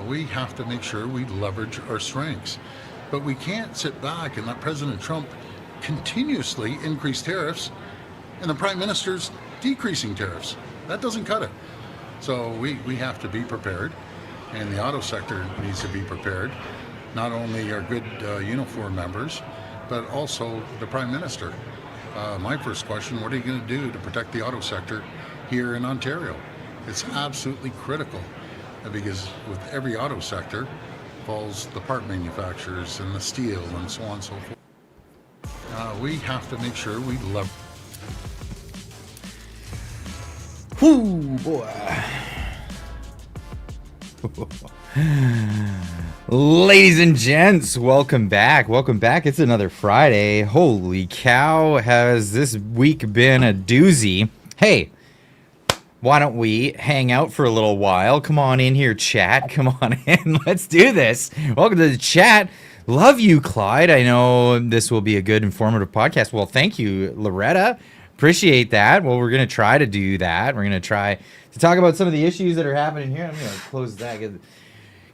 We have to make sure we leverage our strengths. But we can't sit back and let President Trump continuously increase tariffs and the Prime Minister's decreasing tariffs. That doesn't cut it. So we have to be prepared, and the auto sector needs to be prepared. Not only our good uniform members, but also the Prime Minister. My first question, what are you going to do to protect the auto sector here in Ontario? It's absolutely critical because with every auto sector falls the part manufacturers and the steel and so on and so forth. We have to make sure we leverage. Whoo, boy. Ladies and gents, welcome back. Welcome back. It's another Friday. Holy cow, has this week been a doozy. Hey, why don't we hang out for a little while? Come on in here, chat. Come on in. Let's do this. Welcome to the chat. Love you, Clyde. I know this will be a good, informative podcast. Well, thank you, Loretta. Appreciate that. Well, we're going to try to do that. We're going to try to talk about some of the issues that are happening here. I'm going to close that.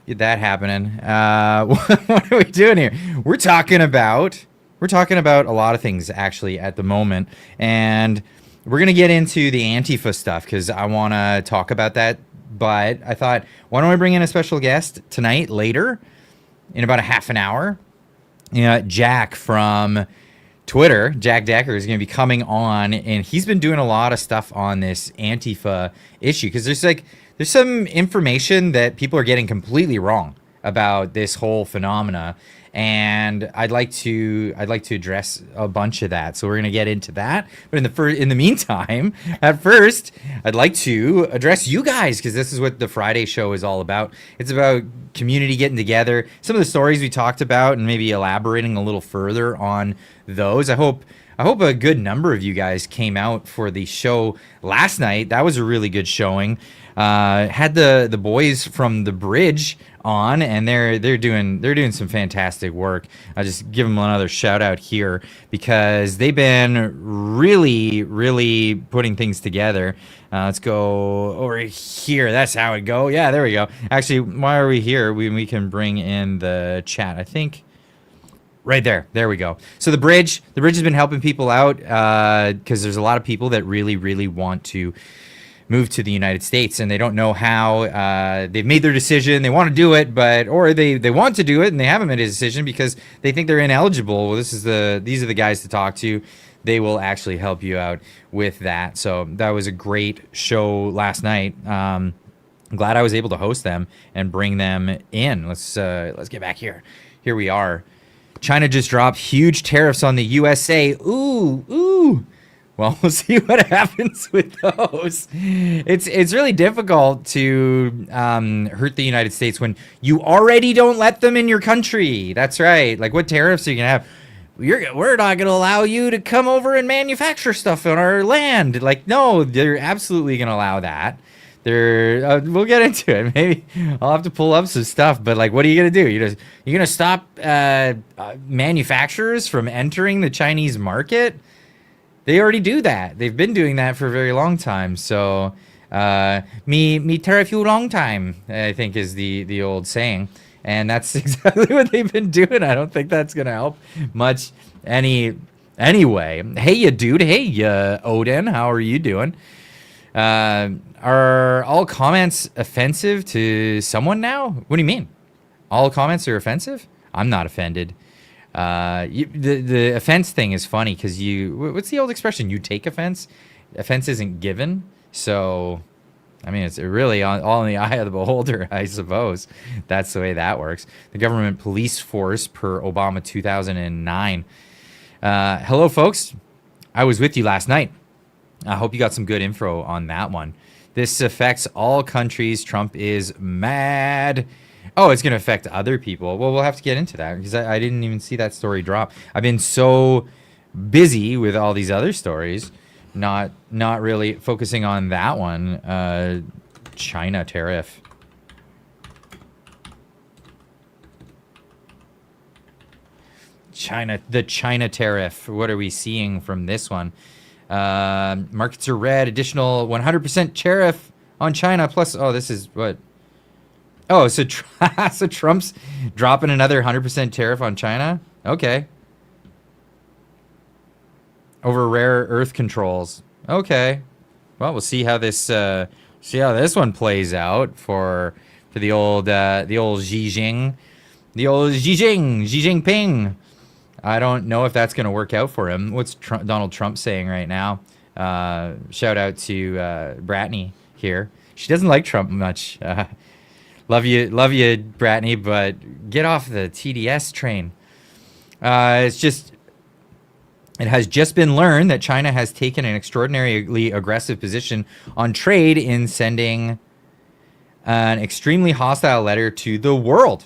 Get that happening. What are we doing here? We're talking about a lot of things actually at the moment, and we're gonna get into the Antifa stuff because I want to talk about that. But I thought, why don't I bring in a special guest tonight, later, in about a half an hour? Jack from Twitter, Jack Decker, is going to be coming on, and he's been doing a lot of stuff on this Antifa issue because there's some information that people are getting completely wrong about this whole phenomena, and I'd like to address a bunch of that. So we're gonna get into that. But in the meantime, at first, I'd like to address you guys because this is what the Friday show is all about. It's about community getting together. Some of the stories we talked about, and maybe elaborating a little further on those. I hope a good number of you guys came out for the show last night. That was a really good showing. Had the boys from the Bridge on, and they're doing some fantastic work. I'll just give them another shout out here because they've been really putting things together. Let's go over here. That's how it go. Yeah, there we go. Actually, why are we here? We can bring in the chat, I think. Right there. There we go. So the bridge has been helping people out because there's a lot of people that really want to move to the United States, and they don't know how. They've made their decision, they want to do it, or they want to do it and they haven't made a decision because they think they're ineligible. Well, these are the guys to talk to. They will actually help you out with that. So that was a great show last night. I'm glad I was able to host them and bring them in. Let's get back here. Here we are. China just dropped huge tariffs on the USA. Ooh. Well, we'll see what happens with those. It's really difficult to hurt the United States when you already don't let them in your country. That's right. Like, what tariffs are you gonna have? We're not gonna allow you to come over and manufacture stuff on our land. Like, no, they're absolutely gonna allow that. We'll get into it. Maybe I'll have to pull up some stuff. But like, what are you gonna do? You're gonna stop manufacturers from entering the Chinese market? They already do that. They've been doing that for a very long time. So, me tariff you long time, I think is the old saying. And that's exactly what they've been doing. I don't think that's going to help much anyway. Hey, you dude. Hey, Odin. How are you doing? Are all comments offensive to someone now? What do you mean? All comments are offensive? I'm not offended. The offense thing is funny because what's the old expression? You take offense. Offense isn't given. So, I mean, it's really all in the eye of the beholder, I suppose. That's the way that works. The government police force per Obama 2009. Hello, folks. I was with you last night. I hope you got some good info on that one. This affects all countries. Trump is mad. Oh, it's going to affect other people. Well, we'll have to get into that because I didn't even see that story drop. I've been so busy with all these other stories, not really focusing on that one. China tariff. The China tariff. What are we seeing from this one? Markets are red. Additional 100% tariff on China. Plus, this is what? Oh, so so Trump's dropping another 100% tariff on China? Okay. Over rare earth controls. Okay. Well, we'll see how this one plays out for the old Xi Jinping. I don't know if that's going to work out for him. What's Donald Trump saying right now? Shout out to Bratney here. She doesn't like Trump much. Love you, Bratney, but get off the TDS train. It has just been learned that China has taken an extraordinarily aggressive position on trade in sending an extremely hostile letter to the world,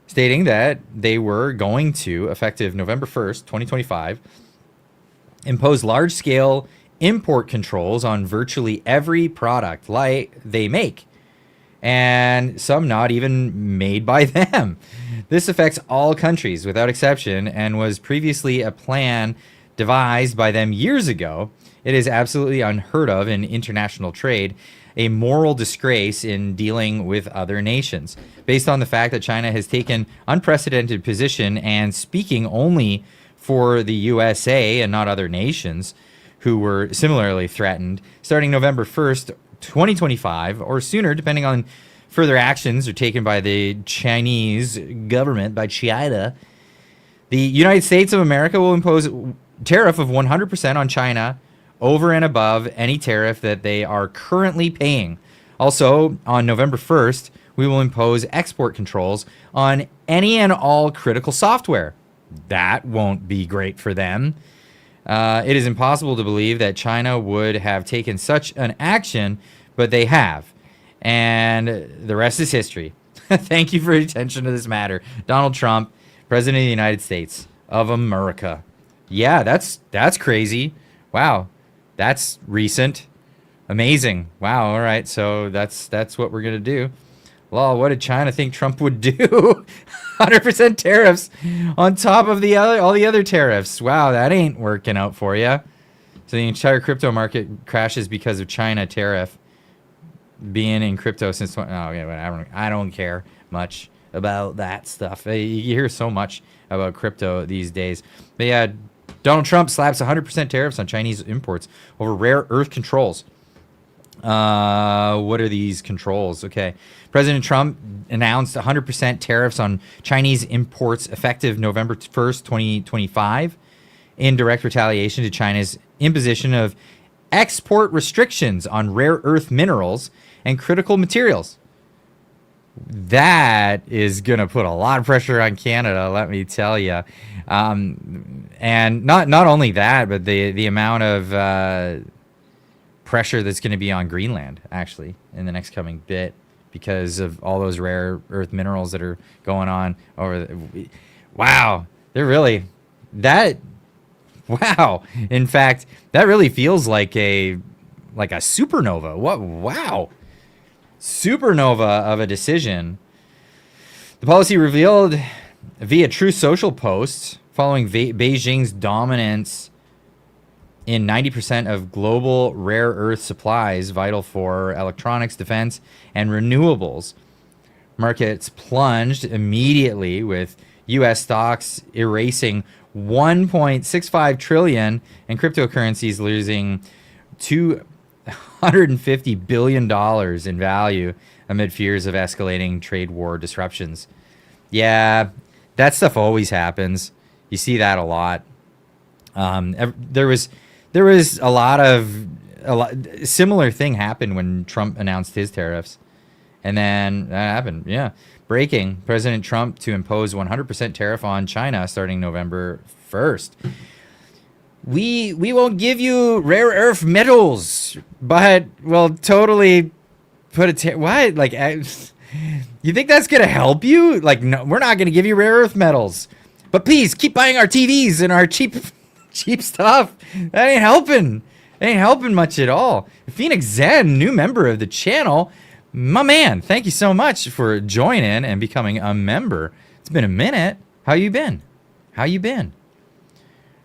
stating that they were going to, effective November 1st, 2025, impose large-scale import controls on virtually every product they make, and some not even made by them. This affects all countries without exception and was previously a plan devised by them years ago. It is absolutely unheard of in international trade, a moral disgrace in dealing with other nations. Based on the fact that China has taken unprecedented position and speaking only for the USA and not other nations who were similarly threatened, starting November 1st, 2025, or sooner, depending on further actions are taken by the Chinese government, by China, the United States of America will impose a tariff of 100% on China over and above any tariff that they are currently paying. Also, on November 1st, we will impose export controls on any and all critical software. That won't be great for them. It is impossible to believe that China would have taken such an action, but they have. And the rest is history. Thank you for your attention to this matter. Donald Trump, President of the United States of America. Yeah, that's crazy. Wow. That's recent. Amazing. Wow. All right. So that's what we're going to do. Well, what did China think Trump would do? 100% tariffs on top of all the other tariffs. Wow, that ain't working out for you. So the entire crypto market crashes because of China tariff being in crypto since I don't care much about that stuff. You hear so much about crypto these days. But yeah, Donald Trump slaps 100% tariffs on Chinese imports over rare earth controls. What are these controls? Okay. President Trump announced 100% tariffs on Chinese imports effective November 1st, 2025, in direct retaliation to China's imposition of export restrictions on rare earth minerals and critical materials. That is going to put a lot of pressure on Canada, let me tell you. And not only that, but the amount of pressure that's going to be on Greenland, actually, in the next coming bit, because of all those rare earth minerals that are going on over wow, they're really that. Wow. In fact, that really feels like a supernova. What? Wow. Supernova of a decision. The policy revealed via Truth Social posts following Beijing's dominance in 90% of global rare earth supplies vital for electronics, defense, and renewables. Markets plunged immediately, with U.S. stocks erasing 1.65 trillion and cryptocurrencies losing $250 billion in value amid fears of escalating trade war disruptions. Yeah, that stuff always happens. You see that a lot. There was a lot similar thing happened when Trump announced his tariffs, and then that happened. Yeah. Breaking: President Trump to impose 100% tariff on China starting November 1st. We won't give you rare earth metals, but we'll totally put what? Like, you think that's gonna help you? Like, no, we're not gonna give you rare earth metals, but please keep buying our TVs and our cheap stuff. That ain't helping. That ain't helping much at all. Phoenix Zen, new member of the channel. My man, thank you so much for joining and becoming a member. It's been a minute. How you been?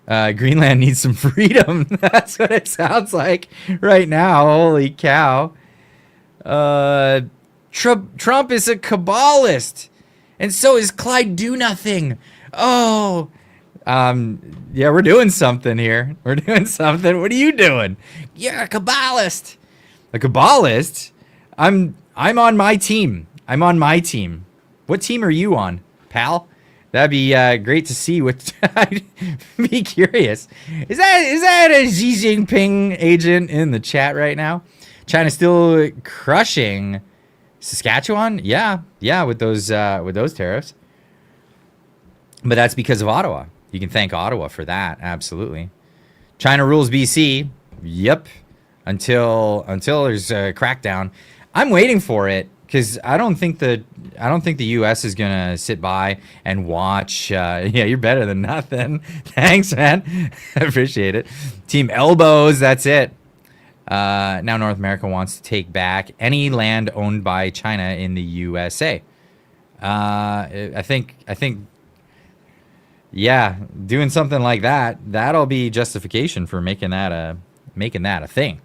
Greenland needs some freedom. That's what it sounds like right now. Holy cow. Trump is a cabalist, and so is Clyde Do Nothing. Oh, yeah, we're doing something here. We're doing something. What are you doing? You're a cabalist. A cabalist? I'm on my team. I'm on my team. What team are you on, pal? That'd be great to see. What I'd be curious. Is that a Xi Jinping agent in the chat right now? China's still crushing Saskatchewan. Yeah, with those tariffs. But that's because of Ottawa. You can thank Ottawa for that. Absolutely. China rules BC. Yep. Until there's a crackdown. I'm waiting for it because I don't think the U.S. is gonna sit by and watch. Yeah, you're better than nothing. Thanks, man. I appreciate it. Team elbows. That's it. Now North America wants to take back any land owned by China in the USA. I think. Yeah, doing something like that'll be justification for making that a thing.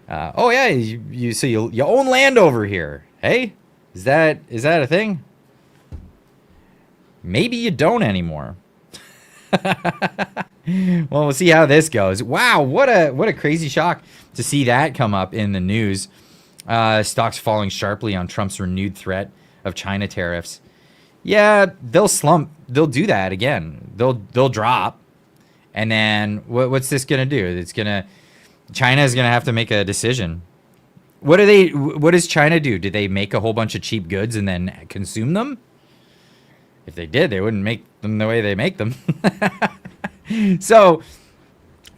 Oh yeah, you own land over here. Hey, is that a thing? Maybe you don't anymore. Well, we'll see how this goes. Wow, what a crazy shock to see that come up in the news. Stocks falling sharply on Trump's renewed threat of China tariffs. Yeah, they'll slump. They'll do that again. They'll drop. And then what's this gonna do? China's gonna have to make a decision. What does China do? Did they make a whole bunch of cheap goods and then consume them? If they did, they wouldn't make them the way they make them. So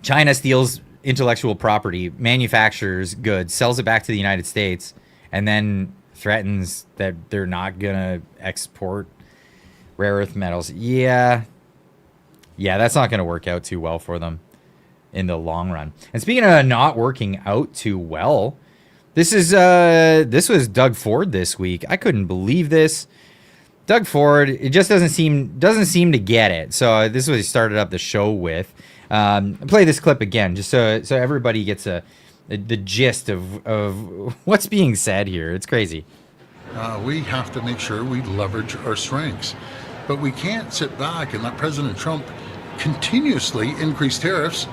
China steals intellectual property, manufactures goods, sells it back to the United States, and then threatens that they're not gonna export rare earth metals. Yeah, that's not gonna work out too well for them in the long run. And speaking of not working out too well, this was Doug Ford this week. I couldn't believe this. Doug Ford, it just doesn't seem to get it. So this is what he started up the show with. Play this clip again, just so everybody gets the gist of what's being said here. It's crazy. We have to make sure we leverage our strengths, but we can't sit back and let President Trump continuously increase tariffs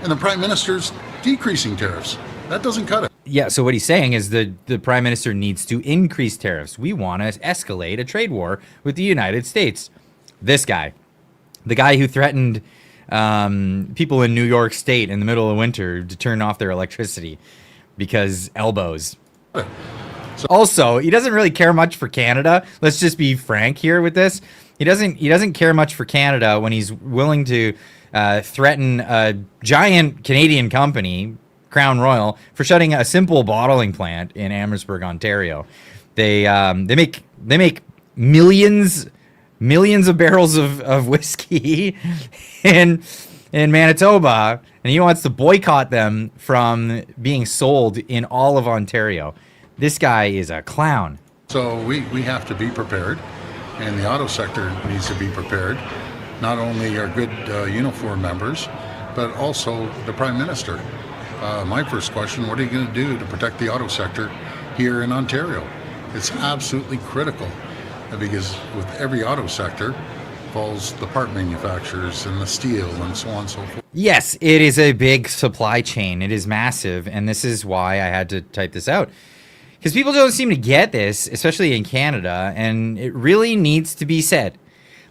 and the Prime Minister's decreasing tariffs. That doesn't cut it. Yeah, so what he's saying is the Prime Minister needs to increase tariffs. We want to escalate a trade war with the United States. This guy, the guy who threatened people in New York State in the middle of winter to turn off their electricity because elbows. Also, he doesn't really care much for Canada. Let's just be frank here with this. He doesn't care much for Canada when he's willing to threaten a giant Canadian company, Crown Royal, for shutting a simple bottling plant in Amherstburg, Ontario. They make millions of barrels of whiskey in Manitoba, and he wants to boycott them from being sold in all of Ontario. This guy is a clown. So we have to be prepared, and the auto sector needs to be prepared. Not only our good uniform members, but also the Prime Minister. My first question, what are you going to do to protect the auto sector here in Ontario? It's absolutely critical, because with every auto sector falls the part manufacturers and the steel and so on and so forth. Yes, it is a big supply chain. It is massive, and this is why I had to type this out. Because people don't seem to get this, especially in Canada, and it really needs to be said.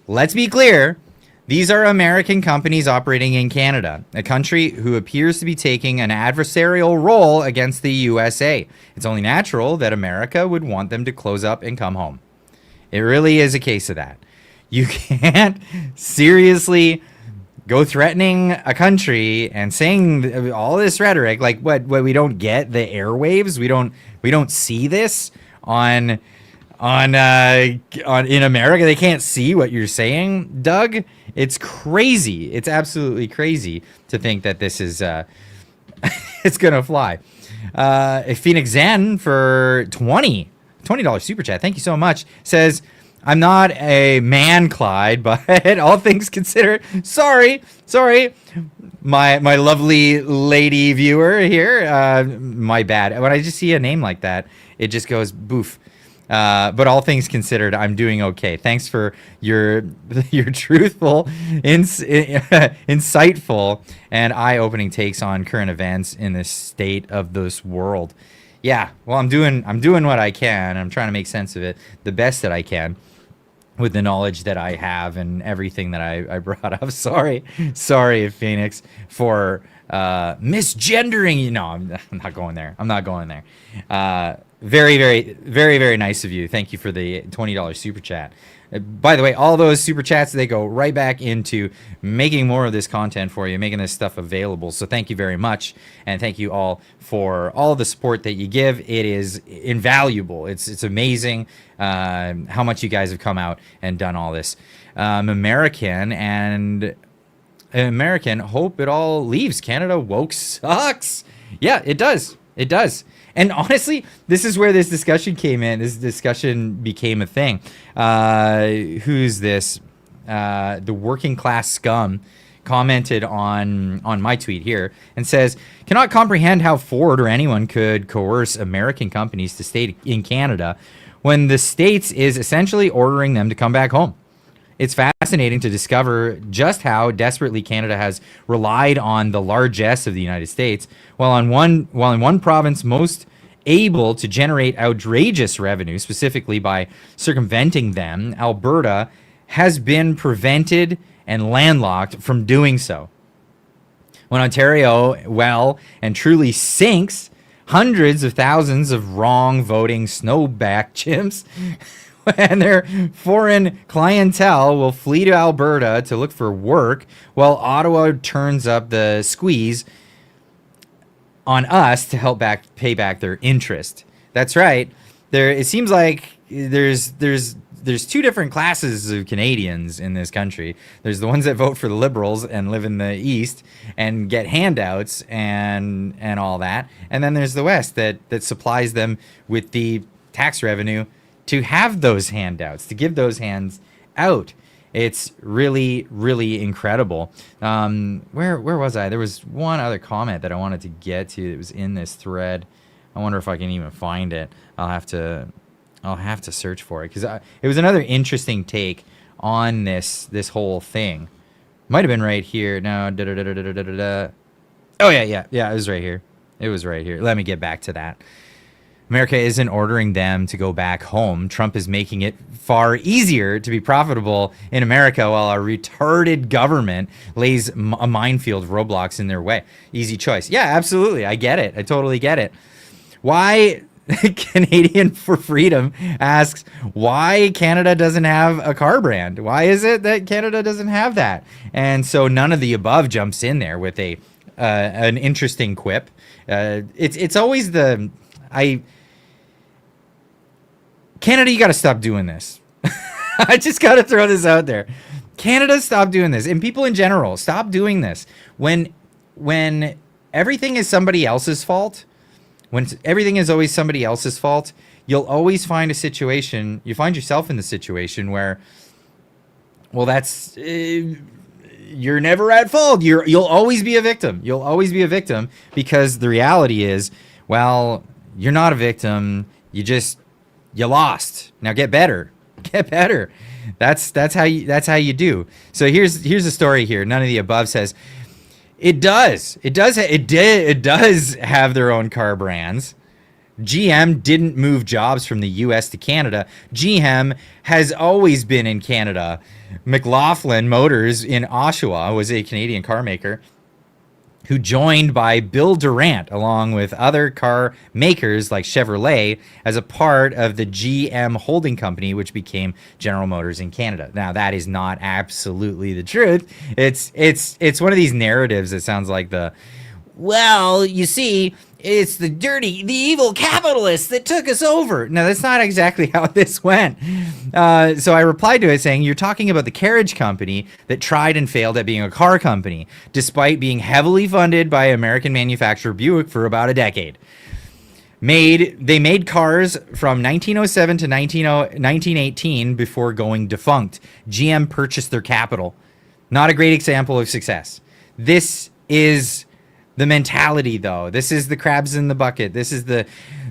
Let's be clear. These are American companies operating in Canada, a country who appears to be taking an adversarial role against the USA. It's only natural that America would want them to close up and come home. It really is a case of that. You can't seriously go threatening a country and saying all this rhetoric, like what we don't get the airwaves. We don't see this on in America. They can't see what you're saying, Doug. It's crazy. It's absolutely crazy to think that this is it's gonna fly. Phoenix Zen for $20 super chat. Thank you so much. Says I'm not a man, Clyde, but all things considered, sorry, my lovely lady viewer here, my bad. When I just see a name like that, it just goes boof. But all things considered, I'm doing okay. Thanks for your truthful, insightful, and eye-opening takes on current events in the state of this world. Yeah, well, I'm doing what I can. I'm trying to make sense of it the best that I can with the knowledge that I have and everything that I brought up. Sorry, Phoenix, for misgendering you. No, I'm not going there. I'm not going there. Very nice of you. Thank you for the $20 super chat. By the way, all those super chats, they go right back into making more of this content for you, making this stuff available. So thank you very much. And thank you all for all the support that you give. It is invaluable. It's amazing how much you guys have come out and done all this. American, hope it all leaves. Canada woke sucks. Yeah, it does. It does. And honestly, this is where this discussion came in. This discussion became a thing. Who's this? The working class scum commented on my tweet here and says, cannot comprehend how Ford or anyone could coerce American companies to stay in Canada when the States is essentially ordering them to come back home. It's fascinating to discover just how desperately Canada has relied on the largesse of the United States, while in one province most able to generate outrageous revenue, specifically by circumventing them, Alberta has been prevented and landlocked from doing so. When Ontario well and truly sinks hundreds of thousands of wrong voting snowback chimps, and their foreign clientele will flee to Alberta to look for work, while Ottawa turns up the squeeze on us to help pay back their interest. That's right. It seems like there's two different classes of Canadians in this country. There's the ones that vote for the Liberals and live in the East and get handouts and all that, and then there's the West that supplies them with the tax revenue to have those handouts, to give those hands out. It's really, really incredible. Where was I? There was one other comment that I wanted to get to that was in this thread. I wonder if I can even find it. I'll have to search for it, because it was another interesting take on this whole thing. Might have been right here. No. Oh yeah. It was right here. Let me get back to that. America isn't ordering them to go back home. Trump is making it far easier to be profitable in America, while our retarded government lays a minefield of roadblocks in their way. Easy choice. Yeah, absolutely. I get it. I totally get it. Why Canadian for Freedom asks why Canada doesn't have a car brand. Why is it that Canada doesn't have that? And so none of the above jumps in there with an interesting quip. It's always Canada, you got to stop doing this. I just got to throw this out there. Canada, stop doing this. And people in general, stop doing this. When everything is somebody else's fault, when everything is always somebody else's fault, you'll always find a situation, you find yourself in the situation where, well, that's, you're never at fault. You'll always be a victim. You'll always be a victim, because the reality is, well, you're not a victim. You lost. Now get better. Get better. That's how you do. So here's a story here. None of the above says it does have their own car brands. GM didn't move jobs from the US to Canada. GM has always been in Canada. McLaughlin Motors in Oshawa was a Canadian car maker who joined by Bill Durant along with other car makers like Chevrolet as a part of the GM holding company, which became General Motors in Canada. Now, that is not absolutely the truth. It's one of these narratives that sounds like well, you see, it's the evil capitalists that took us over. No, that's not exactly how this went. So I replied to it saying, you're talking about the carriage company that tried and failed at being a car company, despite being heavily funded by American manufacturer Buick for about a decade. They made cars from 1907 to 1918 before going defunct. GM purchased their capital. Not a great example of success. This is the mentality, though. This is the crabs in the bucket. This is the,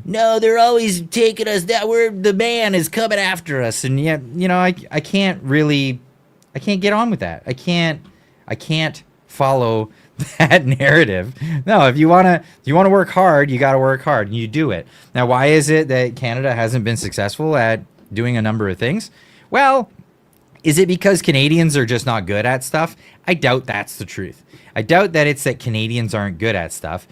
no, they're always taking us down. The man is coming after us. And yet, I can't get on with that. I can't follow that narrative. No, if you want to work hard, you got to work hard, and you do it. Now, why is it that Canada hasn't been successful at doing a number of things? Well, is it because Canadians are just not good at stuff? I doubt that's the truth. I doubt that it's that Canadians aren't good at stuff.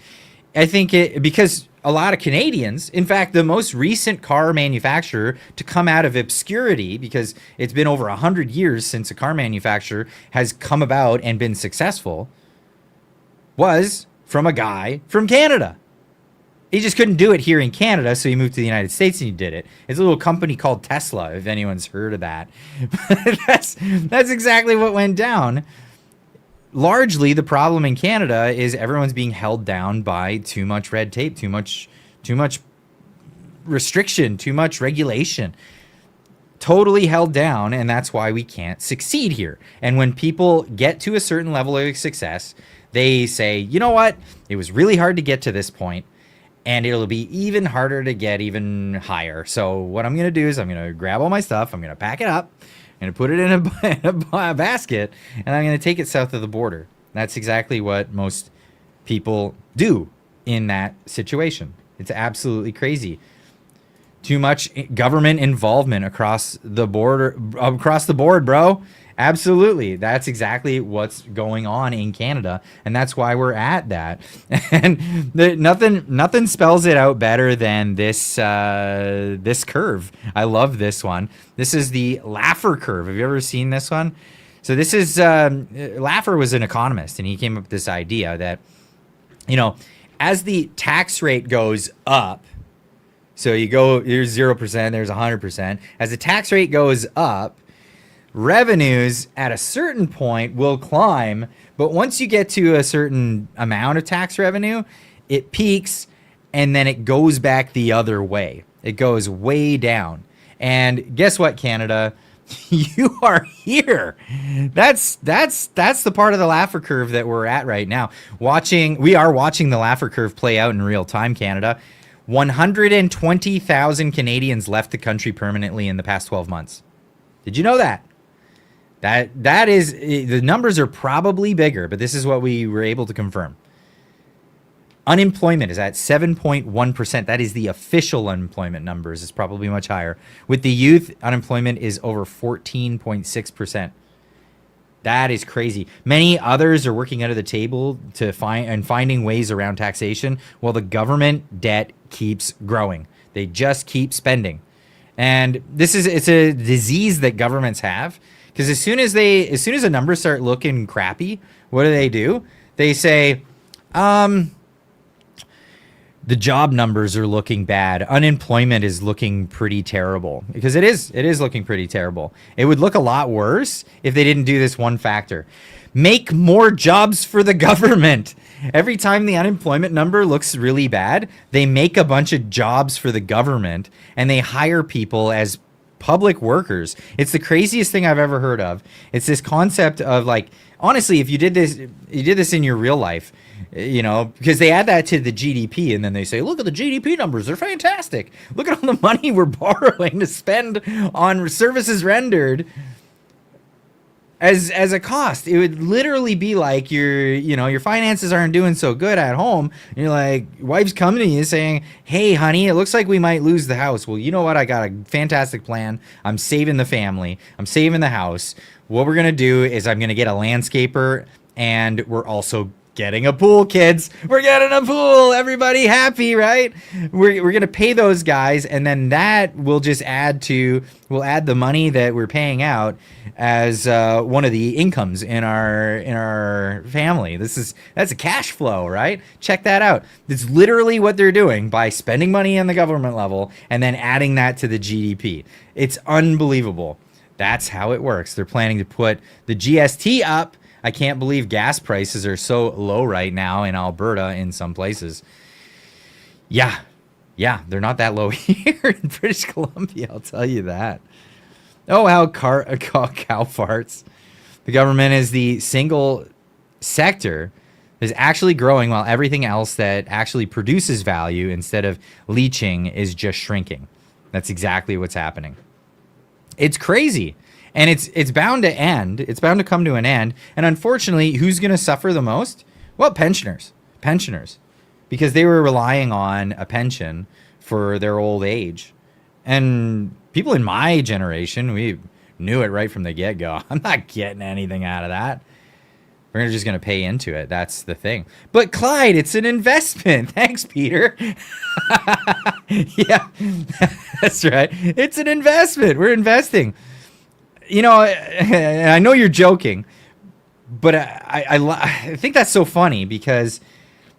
I think because a lot of Canadians, in fact, the most recent car manufacturer to come out of obscurity, because it's been over 100 years since a car manufacturer has come about and been successful, was from a guy from Canada. He just couldn't do it here in Canada, so he moved to the United States and he did it. It's a little company called Tesla, if anyone's heard of that. That's exactly what went down. Largely, the problem in Canada is everyone's being held down by too much red tape, too much restriction, too much regulation. Totally held down, and that's why we can't succeed here. And when people get to a certain level of success, they say, you know what? It was really hard to get to this point, and it'll be even harder to get even higher. So what I'm going to do is I'm going to grab all my stuff, I'm going to pack it up, I'm going to put it in a basket, and I'm going to take it south of the border. That's exactly what most people do in that situation. It's absolutely crazy. Too much government involvement across the board, bro. Absolutely. That's exactly what's going on in Canada, and that's why we're at that. And nothing spells it out better than this curve. I love this one. This is the Laffer curve. Have you ever seen this one? So this is Laffer was an economist, and he came up with this idea that, as the tax rate goes up, so there's 0%, there's 100%. As the tax rate goes up, revenues at a certain point will climb, but once you get to a certain amount of tax revenue, it peaks and then it goes back the other way. It goes way down. And guess what, Canada? You are here. That's the part of the Laffer curve that we're at right now. We are watching the Laffer curve play out in real time, Canada. 120,000 Canadians left the country permanently in the past 12 months. Did you know that? That is, the numbers are probably bigger, but this is what we were able to confirm. Unemployment is at 7.1%. That is the official unemployment numbers. It's probably much higher. With the youth, unemployment is over 14.6%. That is crazy. Many others are working under the table finding ways around taxation, while the government debt keeps growing. They just keep spending. And it's a disease that governments have. Because as soon as the numbers start looking crappy, what do? They say, the job numbers are looking bad. Unemployment is looking pretty terrible. Because it is looking pretty terrible. It would look a lot worse if they didn't do this one factor. Make more jobs for the government. Every time the unemployment number looks really bad, they make a bunch of jobs for the government and they hire people as public workers. It's the craziest thing I've ever heard of. It's this concept of, like, honestly, if you did this in your real life, because they add that to the GDP and then they say, look at the GDP numbers, they're fantastic. Look at all the money we're borrowing to spend on services rendered as a cost. It would literally be like your finances aren't doing so good at home. And you're like, wife's coming to you saying, hey, honey, it looks like we might lose the house. Well, you know what? I got a fantastic plan. I'm saving the family. I'm saving the house. What we're going to do is I'm going to get a landscaper, and we're also getting a pool, kids. We're getting a pool. Everybody happy, right? We're going to pay those guys, and then that will just add the money that we're paying out as one of the incomes in our family. That's a cash flow, right? Check that out. It's literally what they're doing by spending money on the government level and then adding that to the GDP. It's unbelievable. That's how it works. They're planning to put the GST up. I can't believe gas prices are so low right now in Alberta in some places. Yeah, Yeah, they're not that low here in British Columbia, I'll tell you that. Oh, how cow farts. The government is the single sector that is actually growing while everything else that actually produces value instead of leeching is just shrinking. That's exactly what's happening. It's crazy. And it's bound to end. It's bound to come to an end. And unfortunately, who's going to suffer the most? Well, pensioners. Pensioners. Because they were relying on a pension for their old age. And people in my generation, we knew it right from the get-go. I'm not getting anything out of that. We're just going to pay into it. That's the thing. But Clyde, it's an investment. Thanks, Peter. Yeah, that's right. It's an investment. We're investing. You know, I know you're joking, but I think that's so funny because,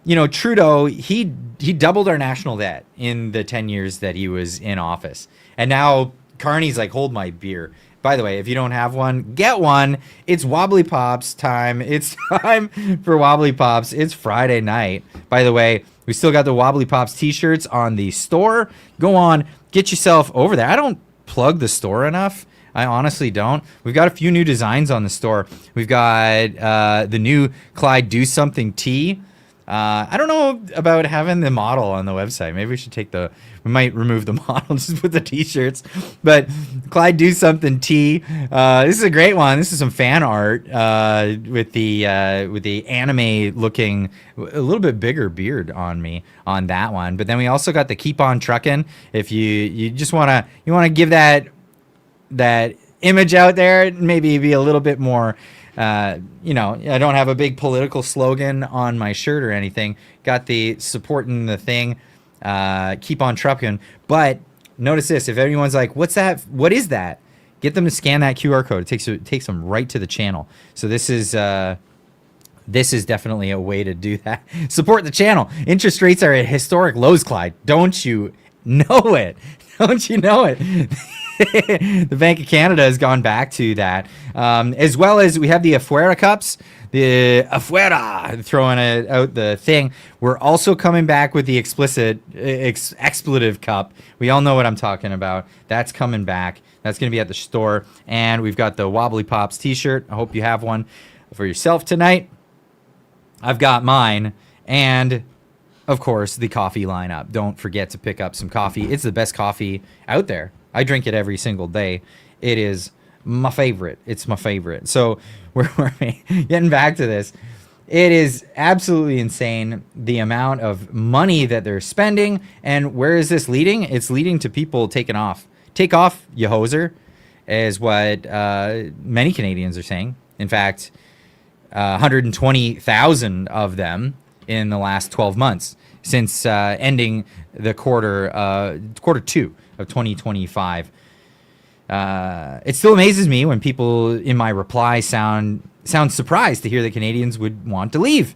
you know, Trudeau, he doubled our national debt in the 10 years that he was in office. And now Carney's like, hold my beer. By the way, if you don't have one, get one. It's Wobbly Pops time. It's time for Wobbly Pops. It's Friday night. By the way, we still got the Wobbly Pops t-shirts on the store. Go on, get yourself over there. I don't plug the store enough. I honestly don't. We've got a few new designs on the store. We've got the new Clyde Do Something tee. I don't know about having the model on the website. Maybe we should we might remove the model, just put the t-shirts. But Clyde Do Something tee. This is a great one. This is some fan art with the anime looking, a little bit bigger beard on me on that one. But then we also got the Keep On Truckin'. If you just wanna give that image out there, maybe be a little bit more. You know, I don't have a big political slogan on my shirt or anything. Got the supporting the thing, keep on trucking. But notice this: if anyone's like, "What's that? What is that?" Get them to scan that QR code. It takes them right to the channel. So this is definitely a way to do that. Support the channel. Interest rates are at historic lows, Clyde. Don't you know it? Don't you know it? The Bank of Canada has gone back to that, as well as we have the Afuera cups, the Afuera, throwing out the thing. We're also coming back with the expletive cup. We all know what I'm talking about. That's coming back. That's going to be at the store. And we've got the Wobbly Pops t-shirt. I hope you have one for yourself tonight. I've got mine. And of course, the coffee lineup. Don't forget to pick up some coffee. It's the best coffee out there. I drink it every single day. It is my favorite. It's my favorite. So we're getting back to this. It is absolutely insane the amount of money that they're spending. And where is this leading? It's leading to people taking off. Take off, you hoser, is what many Canadians are saying. In fact, 120,000 of them in the last 12 months since ending the quarter two of 2025. It still amazes me when people in my reply sound surprised to hear that Canadians would want to leave.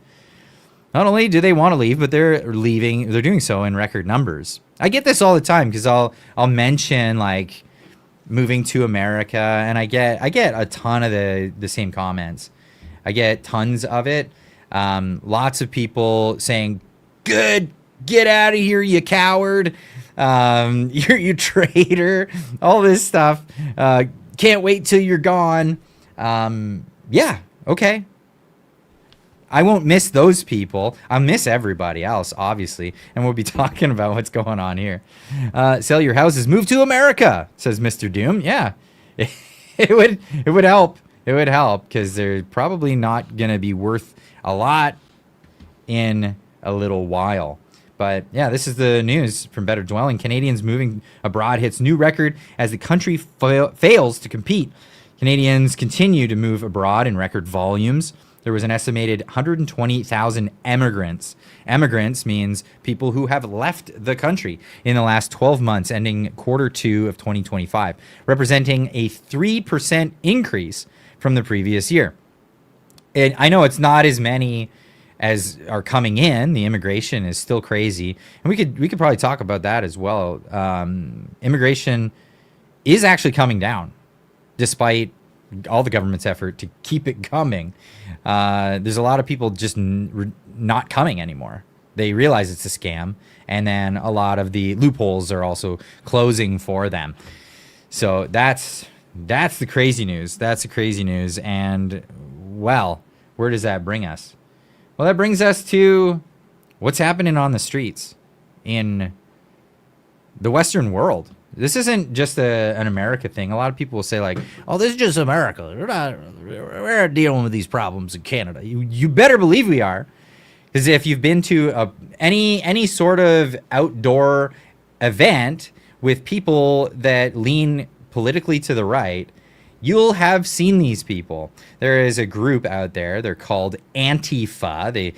Not only do they want to leave, but they're leaving. They're doing so in record numbers. I get this all the time because I'll mention like moving to America, and I get a ton of the same comments. I get tons of it. Lots of people saying, "Good, get out of here, you coward. You traitor," all this stuff. Can't wait till you're gone. Yeah, okay. I won't miss those people. I'll miss everybody else, obviously, and we'll be talking about what's going on here. Sell your houses, move to America, says Mr. Doom. Yeah, it would help. It would help because they're probably not going to be worth a lot in a little while. But yeah, this is the news from Better Dwelling. Canadians moving abroad hits new record as the country fails to compete. Canadians continue to move abroad in record volumes. There was an estimated 120,000 emigrants. Emigrants means people who have left the country in the last 12 months, ending quarter two of 2025, representing a 3% increase from the previous year. And I know it's not as many as are coming in. The immigration is still crazy, and we could probably talk about that as well. Immigration is actually coming down, despite all the government's effort to keep it coming. There's a lot of people just not coming anymore. They realize it's a scam, and then a lot of the loopholes are also closing for them. So that's the crazy news. That's the crazy news. And, well, where does that bring us? Well, that brings us to what's happening on the streets in the Western world. This isn't just an America thing. A lot of people will say, like, oh, this is just America. We're not dealing with these problems in Canada. You better believe we are. Because if you've been to any sort of outdoor event with people that lean politically to the right, you'll have seen these people. There is a group out there. They're called ANTIFA. They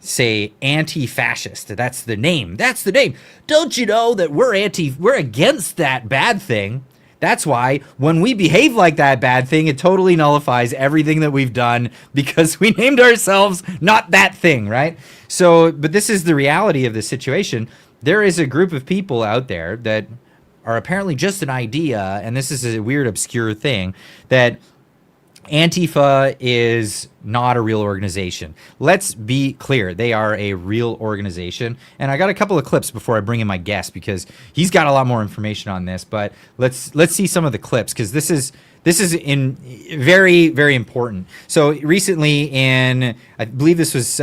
say anti-fascist. That's the name. That's the name. Don't you know that we're against that bad thing? That's why when we behave like that bad thing, it totally nullifies everything that we've done because we named ourselves not that thing, right? So, but this is the reality of the situation. There is a group of people out there that are apparently just an idea, and this is a weird, obscure thing, that Antifa is not a real organization. Let's be clear. They are a real organization. And I got a couple of clips before I bring in my guest because he's got a lot more information on this. But let's see some of the clips because this is in very, very important. So recently in, I believe this was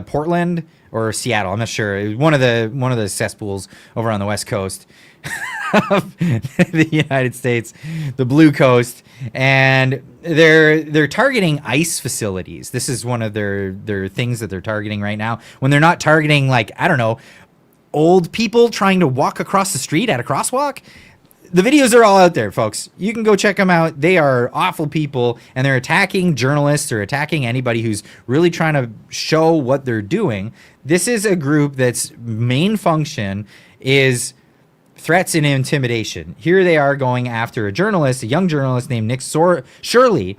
Portland or Seattle. I'm not sure. It was one of the cesspools over on the West Coast of the United States, the Blue Coast, and they're targeting ICE facilities. This is one of their things that they're targeting right now. When they're not targeting, like, I don't know, old people trying to walk across the street at a crosswalk. The videos are all out there, folks. You can go check them out. They are awful people, and they're attacking journalists or attacking anybody who's really trying to show what they're doing. This is a group that's main function is threats and intimidation. Here they are going after a journalist, a young journalist named Nick Shirley,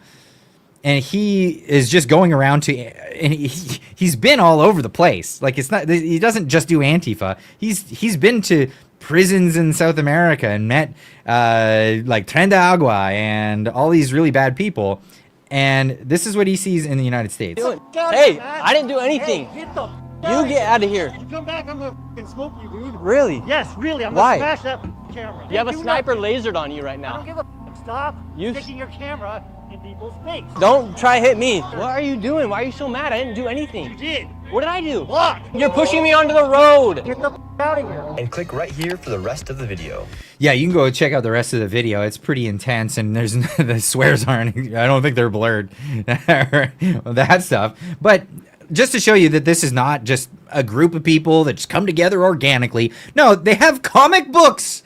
and he is just going around and he's been all over the place. Like, it's not, he doesn't just do Antifa. He's been to prisons in South America and met like Tren de Agua and all these really bad people. And this is what he sees in the United States. Hey, I didn't do anything. Hey, you get out of here. You come back, I'm gonna smoke you, dude. Really? Yes, really. I'm Why? gonna smash that camera. You have a sniper lasered on you right now. I don't give a stop You sticking your camera in people's face. Don't try to hit me. What are you doing? Why are you so mad? I didn't do You anything. did. What did I do? Block. You're pushing me onto the road. Get the out of here. And click right here for the rest of the video. Yeah, you can go check out the rest of the video. It's pretty intense, and there's the swears aren't. I don't think they're blurred. That stuff, but just to show you that this is not just a group of people that just come together organically. No, they have comic books.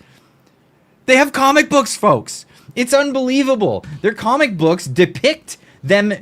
They have comic books, folks. It's unbelievable. Their comic books depict them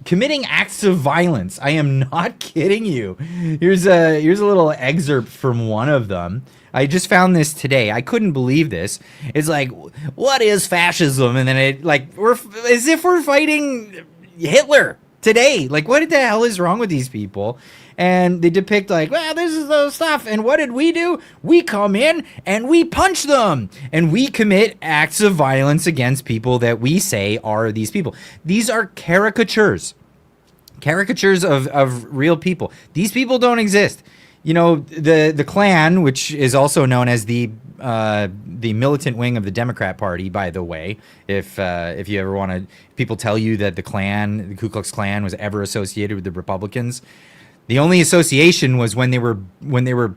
committing acts of violence. I am not kidding you. Here's a little excerpt from one of them. I just found this today. I couldn't believe this. It's like, what is fascism? And then it, like, we're as if we're fighting Hitler today. Like, what the hell is wrong with these people? And they depict, like, well, this is the stuff. And what did we do? We come in and we punch them. And we commit acts of violence against people that we say are these people. These are caricatures. Caricatures of real people. These people don't exist. You know, the Klan, which is also known as the militant wing of the Democrat Party, by the way, if you ever want to, people tell you that the Klan, the Ku Klux Klan, was ever associated with the Republicans. The only association was when they were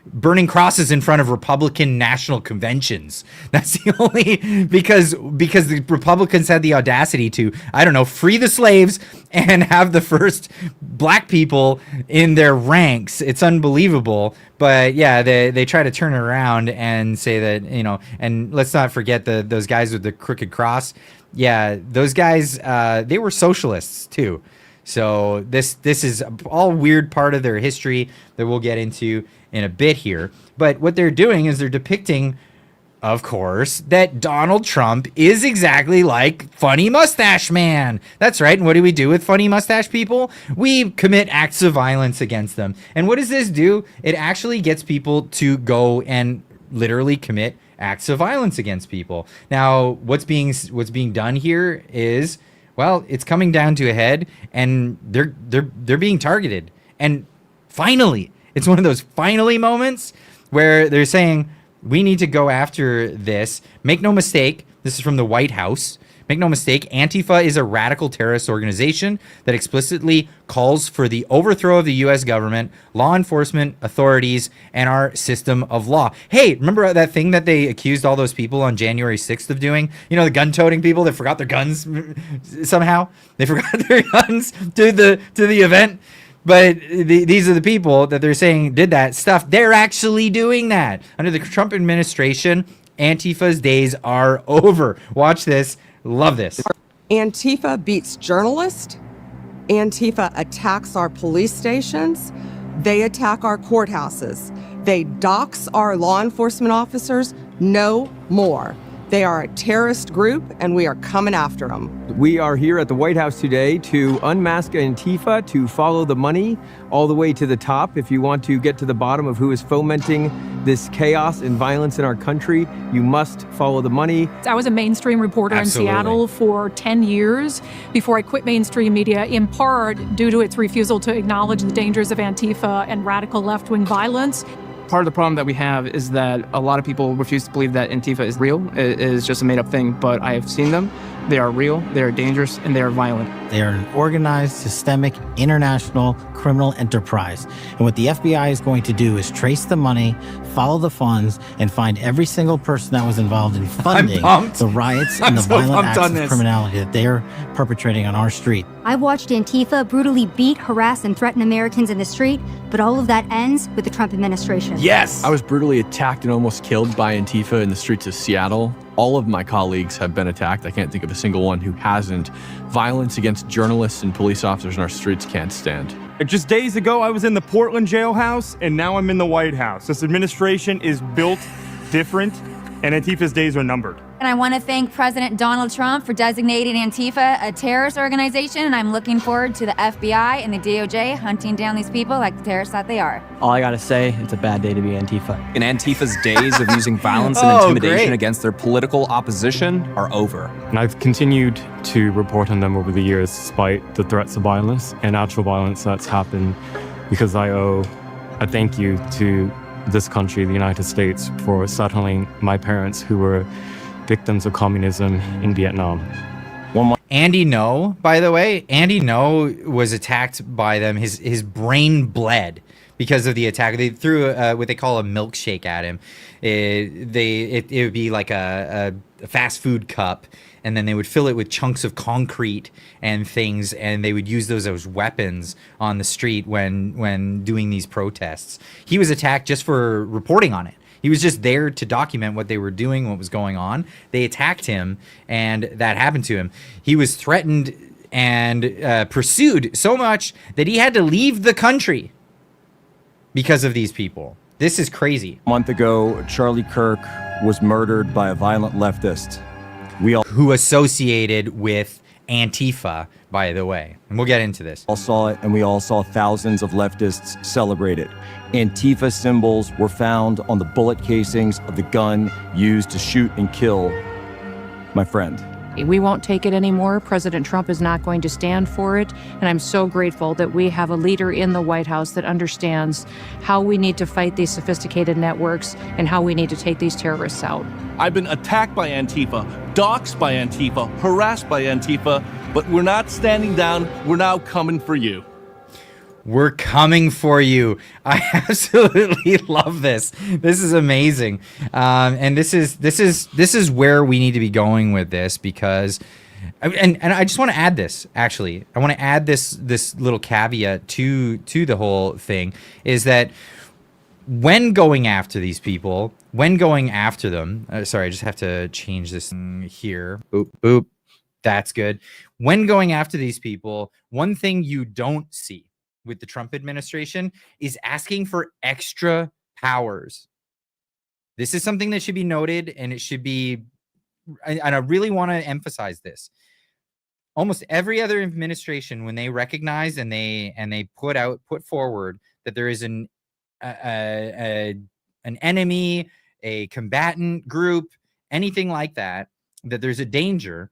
burning crosses in front of Republican national conventions. That's the only, because the Republicans had the audacity to, I don't know, free the slaves and have the first black people in their ranks. It's unbelievable. But yeah, they try to turn it around and say that, you know, and let's not forget those guys with the crooked cross. Yeah, those guys, they were socialists too. So this is all weird part of their history that we'll get into in a bit here. But what they're doing is they're depicting, of course, that Donald Trump is exactly like Funny Mustache Man. That's right. And what do we do with funny mustache people? We commit acts of violence against them. And what does this do? It actually gets people to go and literally commit acts of violence against people. Now, what's being done here is, well, it's coming down to a head, and they're being targeted. And finally, It's one of those finally moments where they're saying, we need to go after this. Make no mistake, this is from the White House. Make no mistake, Antifa is a radical terrorist organization that explicitly calls for the overthrow of the U.S. government, law enforcement authorities, and our system of law. Hey, remember that thing that they accused all those people on January 6th of doing? You know, the gun-toting people that forgot their guns somehow? They forgot their guns to the event. But these are the people that they're saying did that stuff. They're actually doing that. Under the Trump administration, Antifa's days are over. Watch this. Love this. Antifa beats journalists. Antifa attacks our police stations. They attack our courthouses. They dox our law enforcement officers. No more. They are a terrorist group, and we are coming after them. We are here at the White House today to unmask Antifa, to follow the money all the way to the top. If you want to get to the bottom of who is fomenting this chaos and violence in our country, you must follow the money. I was a mainstream reporter Absolutely. in Seattle for 10 years before I quit mainstream media, in part due to its refusal to acknowledge the dangers of Antifa and radical left-wing violence. Part of the problem that we have is that a lot of people refuse to believe that Antifa is real. It is just a made-up thing, but I have seen them. They are real, they are dangerous, and they are violent. They are an organized, systemic, international criminal enterprise. And what the FBI is going to do is trace the money, follow the funds, and find every single person that was involved in funding the riots and the violent acts of criminality that they are perpetrating on our street. I've watched Antifa brutally beat, harass, and threaten Americans in the street, but all of that ends with the Trump administration. Yes! I was brutally attacked and almost killed by Antifa in the streets of Seattle. All of my colleagues have been attacked. I can't think of a single one who hasn't. Violence against journalists and police officers in our streets can't stand. Just days ago, I was in the Portland jailhouse, and now I'm in the White House. This administration is built different, and Antifa's days are numbered. And I want to thank President Donald Trump for designating Antifa a terrorist organization, and I'm looking forward to the FBI and the DOJ hunting down these people like the terrorists that they are. All I gotta say, it's a bad day to be Antifa. And Antifa's days of using violence and intimidation against their political opposition are over. And I've continued to report on them over the years, despite the threats of violence and actual violence that's happened, because I owe a thank you to this country, the United States, for settling my parents who were victims of communism in Vietnam. Andy No, by the way, Andy No was attacked by them. His brain bled because of the attack. They threw what they call a milkshake at him. It would be like a fast food cup, and then they would fill it with chunks of concrete and things, and they would use those as weapons on the street when doing these protests. He was attacked just for reporting on it. He was just there to document what they were doing, what was going on. They attacked him, and that happened to him. He was threatened and pursued so much that he had to leave the country because of these people. This is crazy. A month ago, Charlie Kirk was murdered by a violent leftist. Who associated with Antifa, by the way. And we'll get into this. All saw it, and we all saw thousands of leftists celebrate it. Antifa symbols were found on the bullet casings of the gun used to shoot and kill my friend. We won't take it anymore. President Trump is not going to stand for it. And I'm so grateful that we have a leader in the White House that understands how we need to fight these sophisticated networks and how we need to take these terrorists out. I've been attacked by Antifa, doxxed by Antifa, harassed by Antifa, but we're not standing down. We're now coming for you. We're coming for you. I absolutely love this. This is amazing, and this is where we need to be going with this, because, and I just want to add this. Actually, I want to add this little caveat to the whole thing, is that when going after these people, when going after them, sorry, I just have to change this here. Boop boop. That's good. When going after these people, one thing you don't see with the Trump administration is asking for extra powers. This is something that should be noted, and it should be, and I really want to emphasize this. Almost every other administration, when they recognize and they put forward that there is an enemy, a combatant group, anything like that, that there's a danger,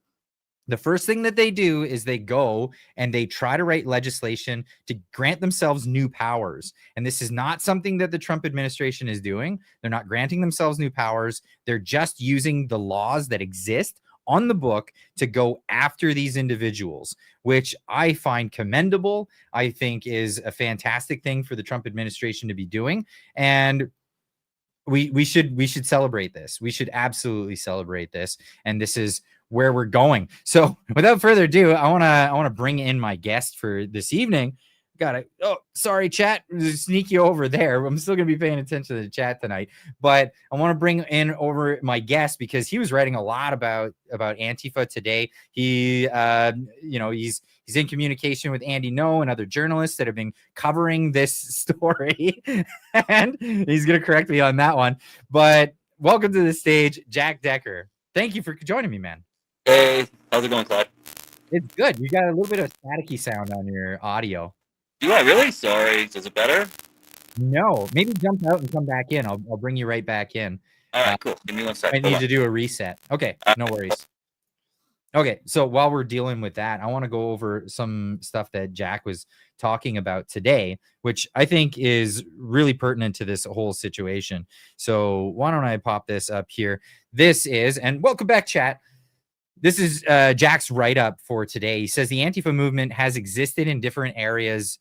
The first thing that they do is they go and they try to write legislation to grant themselves new powers. And this is not something that the Trump administration is doing. They're not granting themselves new powers. They're just using the laws that exist on the book to go after these individuals, which I find commendable. I think is a fantastic thing for the Trump administration to be doing. And we should celebrate this. We should absolutely celebrate this. And this is where we're going. So without further ado, I want to bring in my guest for this evening. Sorry, chat, sneak you over there. I'm still gonna be paying attention to the chat tonight, but I want to bring in over my guest because he was writing a lot about Antifa today. He he's in communication with Andy No and other journalists that have been covering this story, and he's gonna correct me on that one. But welcome to the stage, Jack Decker. Thank you for joining me, man. Hey, how's it going, Clyde? It's good. You got a little bit of staticky sound on your audio. Do I really? Sorry. Is it better? No, maybe jump out and come back in. I'll bring you right back in. All right, cool. Give me 1 second. I need to do a reset. Okay, no worries. Okay, so while we're dealing with that, I want to go over some stuff that Jack was talking about today, which I think is really pertinent to this whole situation. So why don't I pop this up here? This is, and welcome back, chat. This is Jack's write-up for today. He says the Antifa movement has existed in different areas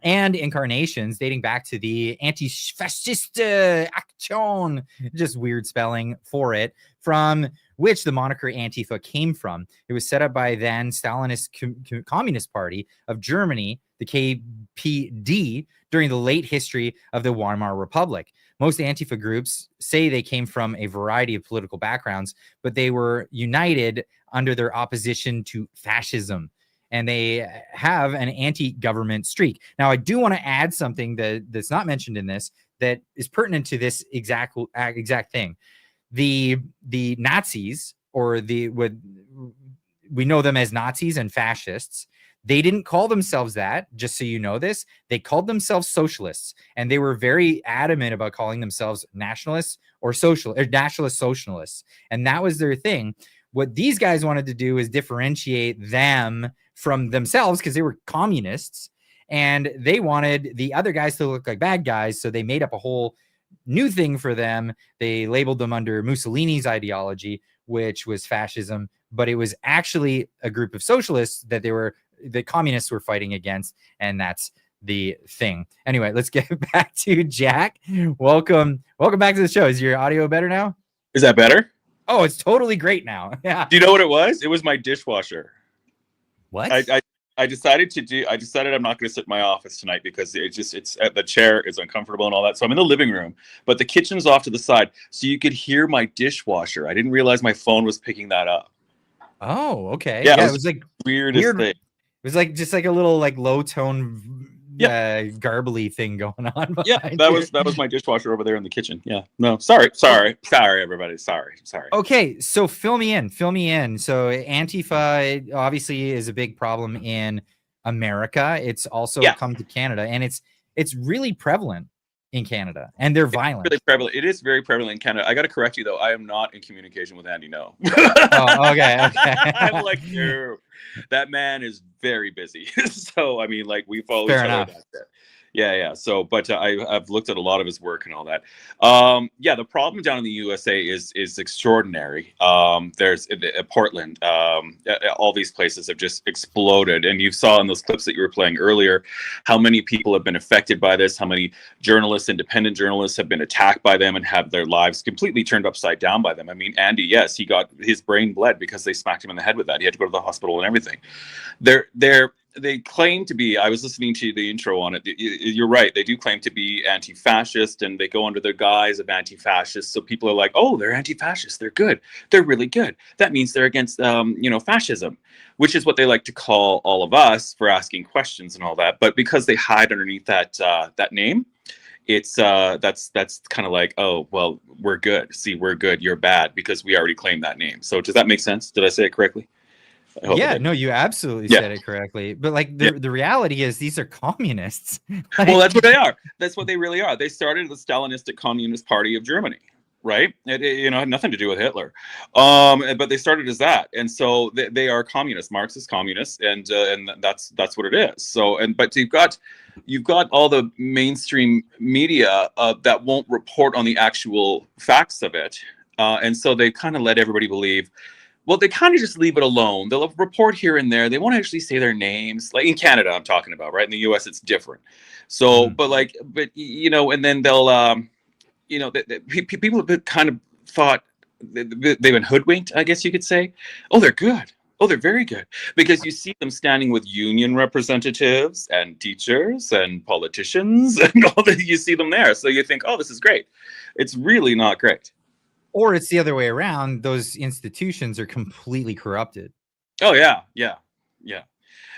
and incarnations dating back to the anti-fascist action, just weird spelling for it, from which the moniker Antifa came from. It was set up by then Stalinist Communist Party of Germany, the KPD, during the late history of the Weimar Republic. Most Antifa groups say they came from a variety of political backgrounds, but they were united under their opposition to fascism. And they have an anti-government streak. Now, I do want to add something that's not mentioned in this that is pertinent to this exact thing. The Nazis, or what we know them as Nazis and fascists, they didn't call themselves that, just so you know this. They called themselves socialists, and they were very adamant about calling themselves nationalists or nationalist socialists. And that was their thing. What these guys wanted to do is differentiate them from themselves because they were communists, and they wanted the other guys to look like bad guys. So they made up a whole new thing for them. They labeled them under Mussolini's ideology, which was fascism, but it was actually a group of socialists that the communists were fighting against, and that's the thing. Anyway, let's get back to Jack. Welcome back to the show. Is your audio better now? Is that better? Oh, it's totally great now. Yeah. Do you know what it was? It was my dishwasher. What? I decided I'm not going to sit in my office tonight because the chair is uncomfortable and all that. So I'm in the living room, but the kitchen's off to the side, so you could hear my dishwasher. I didn't realize my phone was picking that up. Oh, okay. Yeah, it was like weirdest thing. It was like just like a little like low tone garbly thing going on. Yeah, that was my dishwasher over there in the kitchen. Yeah. No, sorry everybody. Sorry. Okay, so fill me in. So Antifa obviously is a big problem in America. It's also come to Canada, and it's really prevalent in Canada, and they're violent. Really prevalent. It is very prevalent in Canada. I got to correct you though. I am not in communication with Andy No. Oh, okay. I'm like, no, that man is very busy. So I mean, like, we follow each other. Yeah. So, but I've looked at a lot of his work and all that. The problem down in the USA is extraordinary. There's Portland. All these places have just exploded, and you saw in those clips that you were playing earlier how many people have been affected by this. How many journalists, independent journalists, have been attacked by them and have their lives completely turned upside down by them. I mean, Andy, yes, he got his brain bled because they smacked him in the head with that. He had to go to the hospital and everything. They claim to be, I was listening to the intro on it. You're right. They do claim to be anti-fascist, and they go under their guise of anti-fascist. So people are like, oh, they're anti-fascist. They're good. They're really good. That means they're against, fascism, which is what they like to call all of us for asking questions and all that. But because they hide underneath that name, it's that's kind of like, oh, well, we're good. See, we're good. You're bad because we already claimed that name. So does that make sense? Did I say it correctly? Yeah, no, you absolutely said it correctly. But like the reality is these are communists. Well, that's what they are. That's what they really are. They started the Stalinistic Communist Party of Germany. right? It had nothing to do with Hitler, but they started as that, and so they are communists, Marxist communists, and that's what it is. So, but you've got all the mainstream media that won't report on the actual facts of it, and so they kind of let everybody believe. Well, they kind of just leave it alone. They'll report here and there. They won't actually say their names. Like in Canada, I'm talking about, right? In the U.S., it's different. So, and then they'll. People have kind of thought they've been hoodwinked, I guess you could say. Oh, they're good. Oh, they're very good. Because you see them standing with union representatives and teachers and politicians and all that. You see them there. So you think, oh, this is great. It's really not great. Or it's the other way around. Those institutions are completely corrupted. Oh, yeah.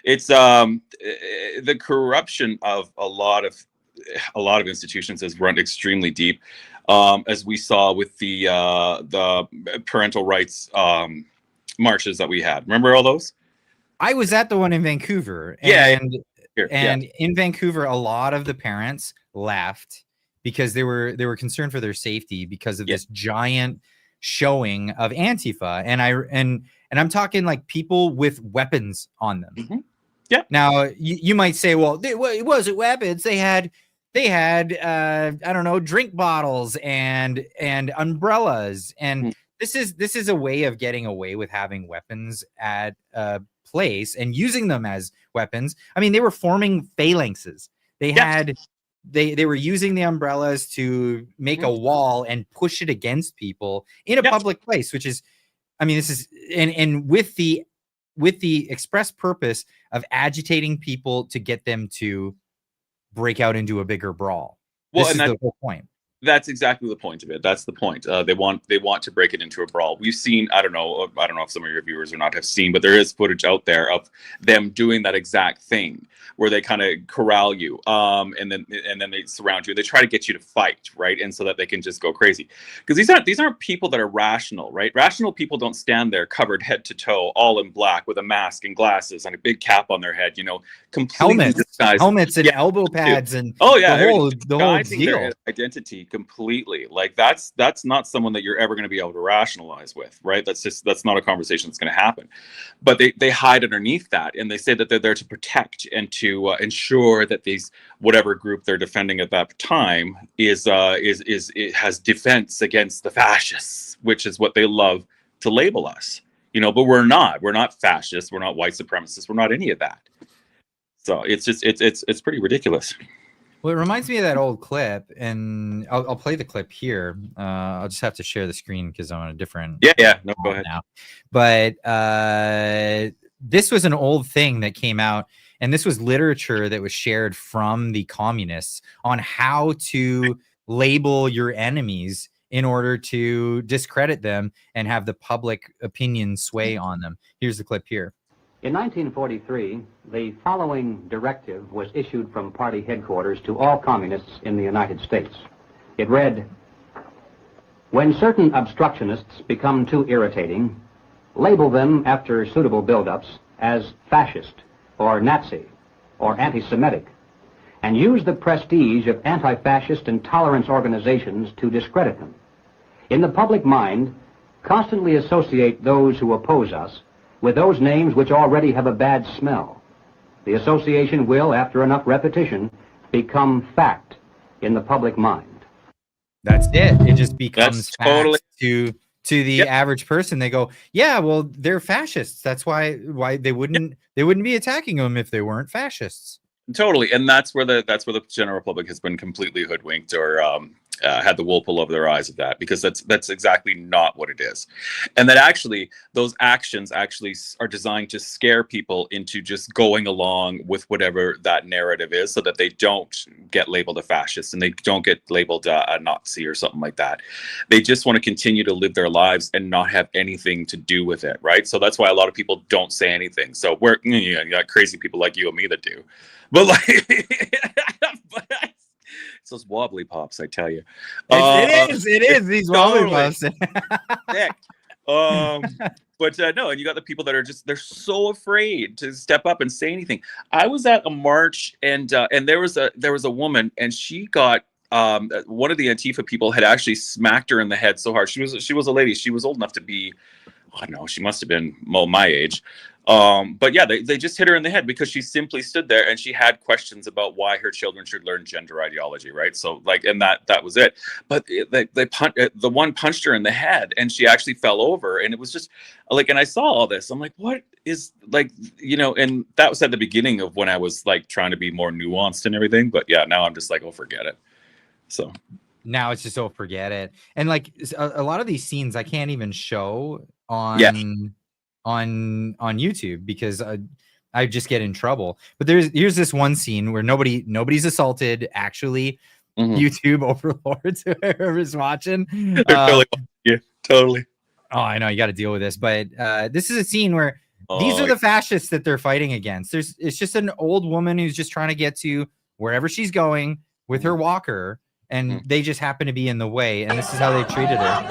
It's the corruption of a lot of institutions has run extremely deep, as we saw with the parental rights marches that we had. Remember all those? I was at the one in Vancouver, and in Vancouver, a lot of the parents left because they were concerned for their safety because of this giant showing of Antifa, and I'm talking like people with weapons on them. Mm-hmm. Yeah. Now you might say, well, it wasn't weapons. They had I don't know, drink bottles and umbrellas, and this is a way of getting away with having weapons at a place and using them as weapons. I mean, they were forming phalanxes. They were using the umbrellas to make a wall and push it against people in a public place, which is, I mean, this is and with the express purpose of agitating people to get them to break out into a bigger brawl. Well, this and is the whole point. That's exactly the point of it. That's the point. They want to break it into a brawl. We've seen, I don't know if some of your viewers or not have seen, but there is footage out there of them doing that exact thing where they kind of corral you, and then they surround you. They try to get you to fight, right? And so that they can just go crazy. Because these aren't people that are rational, right? Rational people don't stand there covered head to toe, all in black with a mask and glasses and a big cap on their head, completely disguised. Helmets and elbow pads and the whole deal. Their identity completely. Like that's not someone that you're ever going to be able to rationalize with, right? That's not a conversation that's going to happen. But they hide underneath that, and they say that they're there to protect and to ensure that these whatever group they're defending at that time it has defense against the fascists, which is what they love to label us. But we're not fascists, we're not white supremacists, we're not any of that. So it's pretty ridiculous. Well, it reminds me of that old clip, and I'll play the clip here. I'll just have to share the screen because I'm on a different. No, go ahead. Now. But this was an old thing that came out, and this was literature that was shared from the communists on how to label your enemies in order to discredit them and have the public opinion sway on them. Here's the clip here. In 1943, the following directive was issued from party headquarters to all communists in the United States. It read, "When certain obstructionists become too irritating, label them after suitable buildups as fascist or Nazi or anti-Semitic, and use the prestige of anti-fascist and tolerance organizations to discredit them. In the public mind, constantly associate those who oppose us with those names which already have a bad smell. The association will, after enough repetition, become fact in the public mind." That's it. It just becomes fact to the average person. They go, yeah, well, they're fascists. That's why they wouldn't be attacking them if they weren't fascists. Totally, and that's where the general public has been completely hoodwinked or had the wool pulled over their eyes of that, because that's exactly not what it is, and that actually those actions actually are designed to scare people into just going along with whatever that narrative is, so that they don't get labeled a fascist and they don't get labeled a Nazi or something like that. They just want to continue to live their lives and not have anything to do with it, right? So that's why a lot of people don't say anything. So you got crazy people like you and me that do. But it's those wobbly pops, I tell you. It is these wobbly pops. But no, and you got the people that are they're so afraid to step up and say anything. I was at a march, and there was a woman, and she got one of the Antifa people had actually smacked her in the head so hard. She was a lady. She was old enough to be, I don't know, she must have been my age. But yeah, they just hit her in the head because she simply stood there and she had questions about why her children should learn gender ideology, right? So like, and that was it. But the one punched her in the head and she actually fell over, and it was just like, and I saw all this. I'm like, what is, like, you know, and that was at the beginning of when I was like trying to be more nuanced and everything. But yeah, now I'm just like, oh, forget it. So now it's just, oh, forget it. And like a lot of these scenes I can't even show on YouTube because I just get in trouble. But here's this one scene where nobody's assaulted actually. YouTube overlords, whoever's watching. Totally. Oh, I know, you got to deal with this, but this is a scene where these are the fascists that they're fighting against. It's just an old woman who's just trying to get to wherever she's going with her walker, and they just happen to be in the way, and this is how they treated her.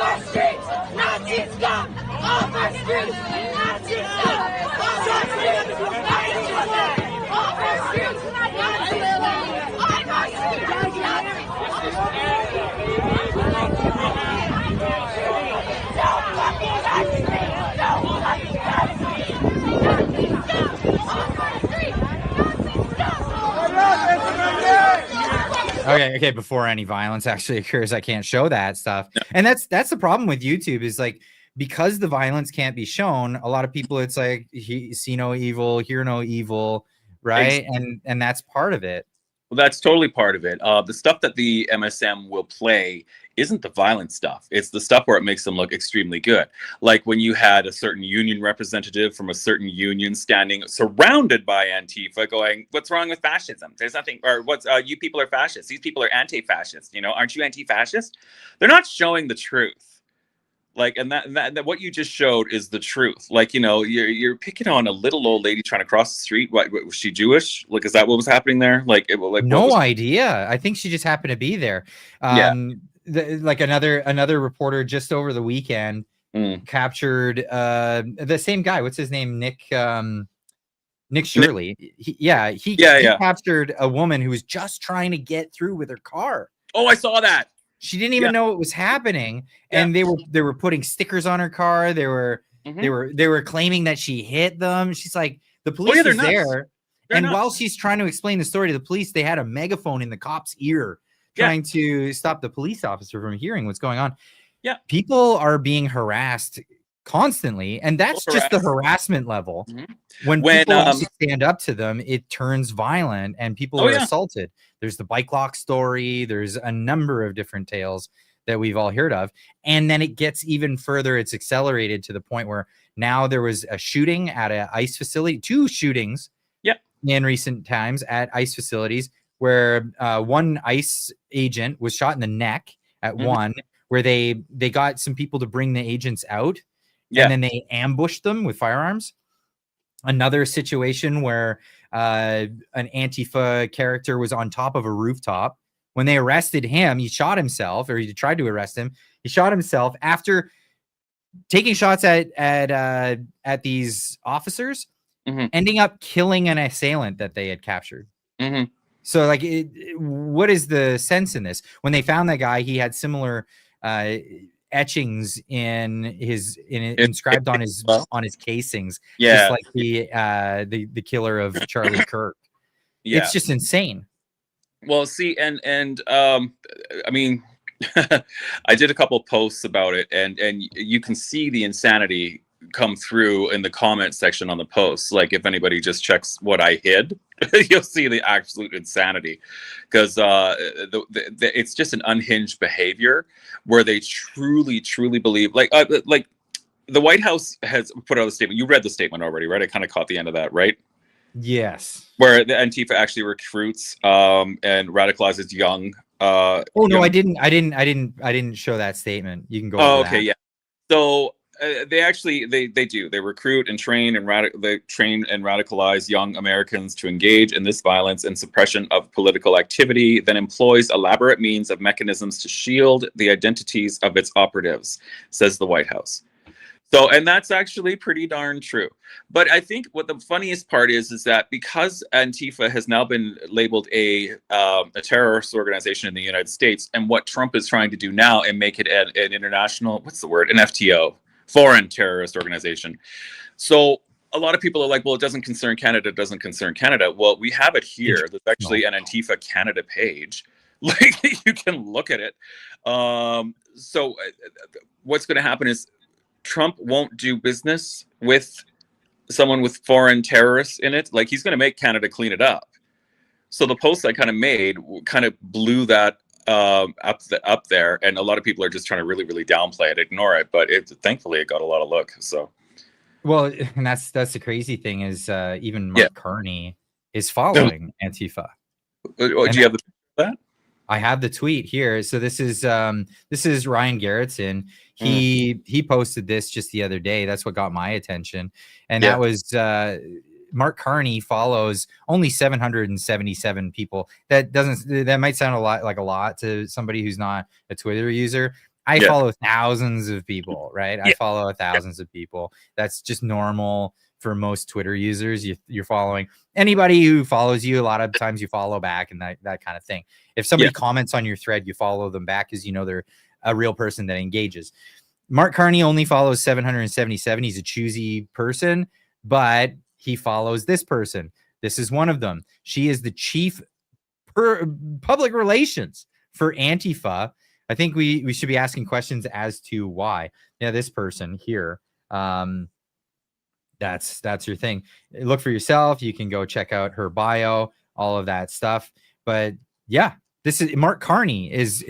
Okay, before any violence actually occurs, I can't show that stuff. And that's the problem with YouTube, is like, because the violence can't be shown, a lot of people, it's like, see no evil, hear no evil, right? And that's part of it. Well, that's totally part of it. The stuff that the MSM will play isn't the violent stuff. It's the stuff where it makes them look extremely good. Like when you had a certain union representative from a certain union standing surrounded by Antifa going, what's wrong with fascism? There's nothing, or what's, you people are fascists. These people are anti-fascist. You know, aren't you anti-fascist? They're not showing the truth. Like, and that what you just showed is the truth. Like, you know, you're picking on a little old lady trying to cross the street. What, was she Jewish? Like, is that what was happening there? Like, no idea. I think she just happened to be there. Like another reporter just over the weekend captured the same guy. What's his name? Nick Shirley. He captured a woman who was just trying to get through with her car. Oh, I saw that. She didn't even know what was happening, and they were putting stickers on her car. They were claiming that she hit them. She's like, the police is there, and while she's trying to explain the story to the police, they had a megaphone in the cop's ear trying to stop the police officer from hearing what's going on. Yeah, people are being harassed constantly, and that's just the harassment level. When people stand up to them, it turns violent, and people are assaulted. There's the bike lock story. There's a number of different tales that we've all heard of. And then it gets even further. It's accelerated to the point where now there was a shooting at an ICE facility, 2 shootings in recent times at ICE facilities, where one ICE agent was shot in the neck at one, where they got some people to bring the agents out, and then they ambushed them with firearms. Another situation where an Antifa character was on top of a rooftop. When they arrested him, he shot himself, or he tried to arrest him. He shot himself after taking shots at these officers, ending up killing an assailant that they had captured. So, like, what is the sense in this? When they found that guy, he had similar etchings inscribed on his casings, just like the killer of Charlie Kirk. It's just insane. Well, see, and I mean, I did a couple posts about it, and you can see the insanity come through in the comment section on the posts. Like, if anybody just checks what I hid, you'll see the absolute insanity, because it's just an unhinged behavior where they truly believe, like the White House has put out a statement. You read the statement already, right? I kind of caught the end of that, right? Yes. Where the Antifa actually recruits and radicalizes young. I didn't show that statement. You can go. Oh, okay, yeah. So they actually they do. They recruit and train and radicalize young Americans to engage in this violence and suppression of political activity, then employs elaborate means of mechanisms to shield the identities of its operatives, says the White House. So, and that's actually pretty darn true. But I think what the funniest part is that because Antifa has now been labeled a terrorist organization in the United States, and what Trump is trying to do now and make it an international, what's the word, an FTO, foreign terrorist organization. So a lot of people are like, well, it doesn't concern Canada, it doesn't concern Canada. Well, we have it here. There's actually an Antifa Canada page. Like, you can look at it. So what's going to happen is Trump won't do business with someone with foreign terrorists in it. Like, he's going to make Canada clean it up. So the post I kind of made kind of blew that up there, and a lot of people are just trying to really, really downplay it, ignore it. But thankfully it got a lot of look. So, well, and that's the crazy thing is even Mark Carney is following Antifa. Do you have that? I have the tweet here. So this is Ryan Garrettson. He posted this just the other day. That's what got my attention. And that was Mark Carney follows only 777 people. That might sound a lot to somebody who's not a Twitter user. I follow thousands of people, right? I follow thousands of people. That's just normal for most Twitter users. You're following anybody who follows you. A lot of times you follow back and that kind of thing. If somebody comments on your thread, you follow them back because you know they're a real person that engages. Mark Carney only follows 777. He's a choosy person, but he follows this person. This is one of them. She is the chief public relations for Antifa. I think we should be asking questions as to why. Yeah, this person here. That's your thing. Look for yourself. You can go check out her bio, all of that stuff. But yeah, this is Mark Carney is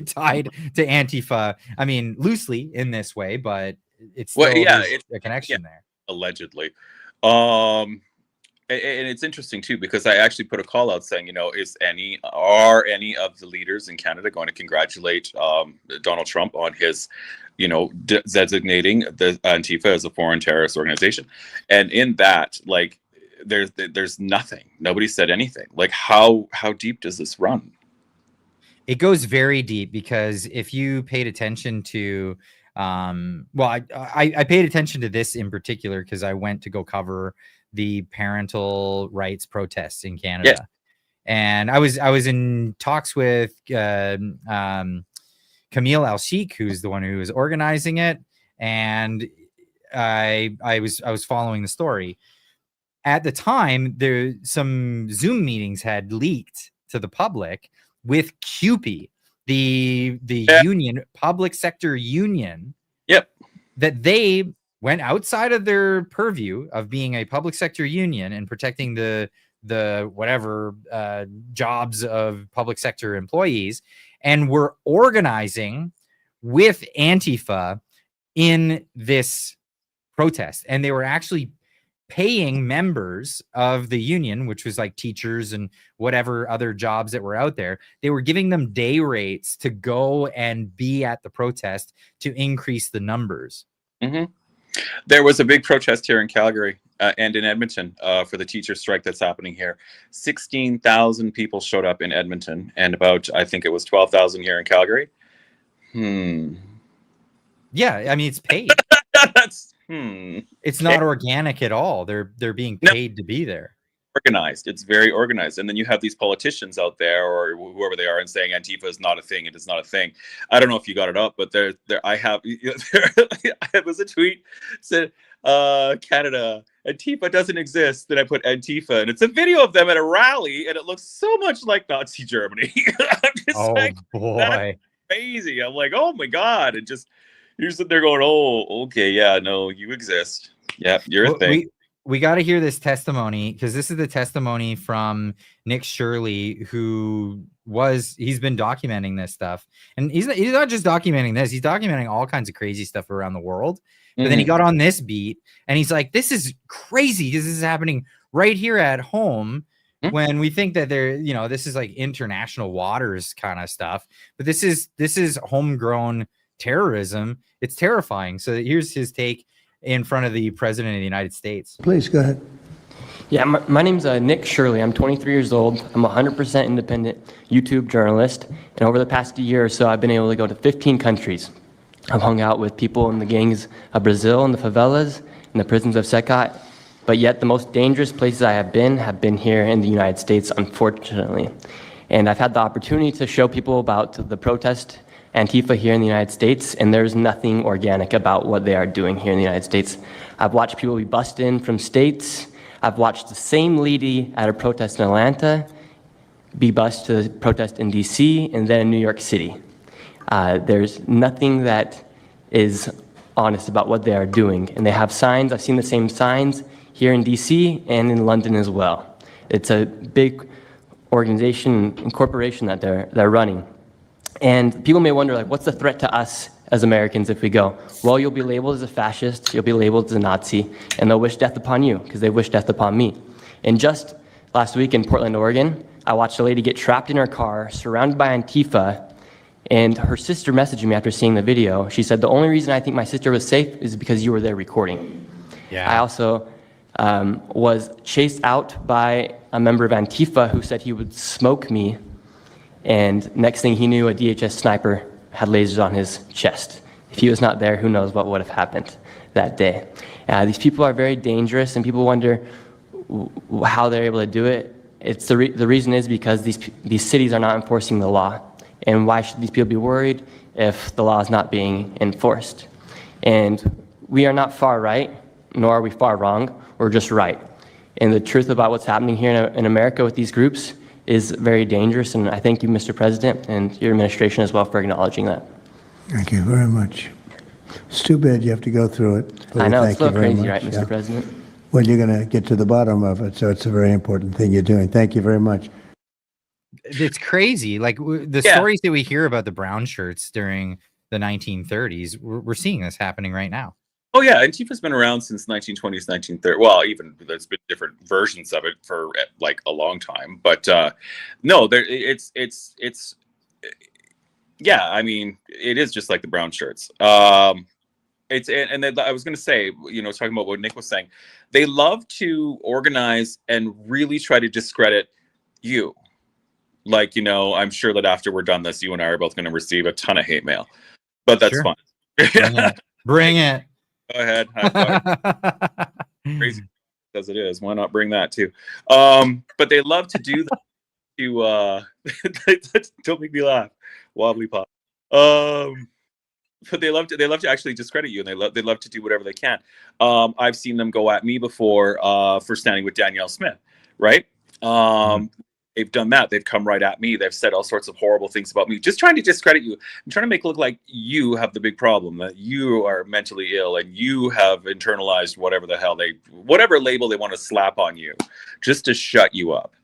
tied to Antifa. I mean, loosely in this way, but it's still it's a connection there. Allegedly. And it's interesting too, because I actually put a call out saying, are any of the leaders in Canada going to congratulate Donald Trump on his, designating the Antifa as a foreign terrorist organization? And in that, like, there's nothing. Nobody said anything. Like, how deep does this run? It goes very deep, because if you paid attention to, I paid attention to this in particular because I went to go cover the parental rights protests in Canada, and I was in talks with Camille Al-Sheikh, who's the one who was organizing it, and I was following the story. At the time, some Zoom meetings had leaked to the public with CUPE, the union, public sector union, that they went outside of their purview of being a public sector union and protecting the whatever jobs of public sector employees, and were organizing with Antifa in this protest. And they were actually paying members of the union, which was like teachers and whatever other jobs that were out there. They were giving them day rates to go and be at the protest to increase the numbers. Mm-hmm. There was a big protest here in Calgary and in Edmonton for the teacher strike that's happening here. 16,000 people showed up in Edmonton, and about, I think it was 12,000 here in Calgary. Yeah, I mean, it's paid. It's not organic at all. They're being paid to be there. Organized. It's very organized. And then you have these politicians out there, or whoever they are, and saying Antifa is not a thing. It is not a thing. I don't know if you got it up, but there was a tweet said, Canada, Antifa doesn't exist. Then I put Antifa, and it's a video of them at a rally, and it looks so much like Nazi Germany. I'm just boy, that's crazy. I'm like, oh my God. And just, you're sitting there going, oh, okay, yeah, no, you exist. Yeah, you're a thing. We got to hear this testimony, because this is the testimony from Nick Shirley, he's been documenting this stuff. And he's not just documenting this, he's documenting all kinds of crazy stuff around the world. But then he got on this beat and he's like, this is crazy because this is happening right here at home, when we think that this is like international waters kind of stuff. But this is homegrown terrorism. It's terrifying. So here's his take in front of the President of the United States. Please go ahead. Yeah, my name's Nick Shirley. I'm 23 years old. I'm a 100% independent YouTube journalist. And over the past year or so, I've been able to go to 15 countries. I've hung out with people in the gangs of Brazil, in the favelas, in the prisons of Secot, but yet the most dangerous places I have been here in the United States, unfortunately. And I've had the opportunity to show people about the protest Antifa here in the United States, and there's nothing organic about what they are doing here in the United States. I've watched people be bussed in from states. I've watched the same lady at a protest in Atlanta be bused to protest in DC and then in New York City. There's nothing that is honest about what they are doing. And they have signs. I've seen the same signs here in DC and in London as well. It's a big organization and corporation that they're running. And people may wonder, like, what's the threat to us as Americans if we go? Well, you'll be labeled as a fascist, you'll be labeled as a Nazi, and they'll wish death upon you because they wish death upon me. And just last week in Portland, Oregon, I watched a lady get trapped in her car, surrounded by Antifa, and her sister messaged me after seeing the video. She said, the only reason I think my sister was safe is because you were there recording. Yeah. I also was chased out by a member of Antifa who said he would smoke me, and next thing he knew, a DHS sniper had lasers on his chest. If he was not there, who knows what would have happened that day. These people are very dangerous, and people wonder how they're able to do it. It's the reason is because these cities are not enforcing the law. And why should these people be worried if the law is not being enforced? And we are not far right, nor are we far wrong. We're just right. And the truth about what's happening here in America with these groups is very dangerous. And I thank you, Mr. President, and your administration as well for acknowledging that. Thank you very much. It's too bad you have to go through it. I know, it's a little crazy, right, Mr. President? Well, you're going to get to the bottom of it, so it's a very important thing you're doing. Thank you very much. It's crazy. Like the stories that we hear about the brown shirts during the 1930s, we're seeing this happening right now. Oh yeah, Antifa's been around since 1920s, 1930s. Well, even there's been different versions of it for like a long time. But no, it's yeah. I mean, it is just like the brown shirts. It's and then I was going to say, you know, talking about what Nick was saying, they love to organize and really try to discredit you. Like, you know, I'm sure that after we're done this, you and I are both going to receive a ton of hate mail, but that's fine. Bring it. Go ahead. High five. Crazy as it is, why not bring that too? But they love to do that to don't make me laugh. Wobbly pop. But they love to actually discredit you, and they love to do whatever they can. I've seen them go at me before for standing with Danielle Smith, right? They've done that. They've come right at me. They've said all sorts of horrible things about me, just trying to discredit you and trying to make it look like you have the big problem, that you are mentally ill and you have internalized whatever the hell whatever label they want to slap on you, just to shut you up,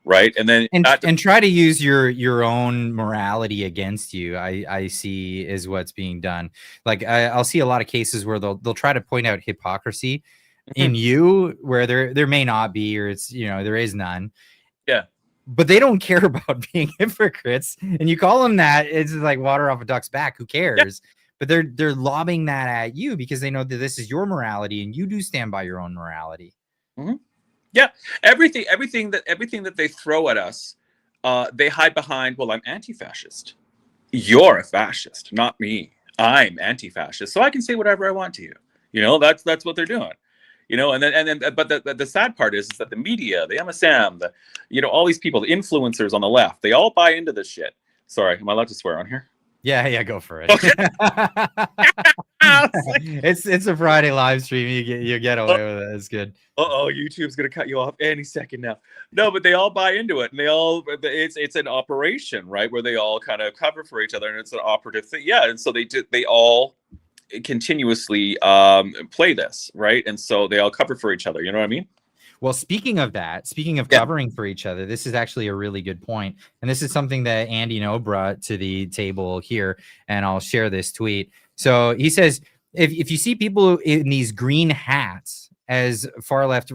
right? And then and try to use your own morality against you. I see is what's being done. Like I'll see a lot of cases where they'll try to point out hypocrisy in you where there may not be, or it's, you know, there is none. Yeah. But they don't care about being hypocrites, and you call them that, it's like water off a duck's back. Who cares? Yeah. But they're lobbing that at you because they know that this is your morality, and you do stand by your own morality. Mm-hmm. Yeah, everything that they throw at us, they hide behind. Well, I'm anti-fascist. You're a fascist, not me. I'm anti-fascist, so I can say whatever I want to you. You know, that's what they're doing. You know, and then, but the sad part is that the media, the MSM, all these people, the influencers on the left, they all buy into this shit. Sorry, am I allowed to swear on here? Yeah, go for it. Okay. It's a Friday live stream. You get away with it. It's good. YouTube's gonna cut you off any second now. No, but they all buy into it, and it's an operation, right, where they all kind of cover for each other, and it's an operative thing. Yeah, and so they all continuously play this, right? And so they all cover for each other. You know what I mean? Well, speaking of covering for each other, this is actually a really good point. And this is something that Andy No brought to the table here. And I'll share this tweet. So he says, if you see people in these green hats as the far left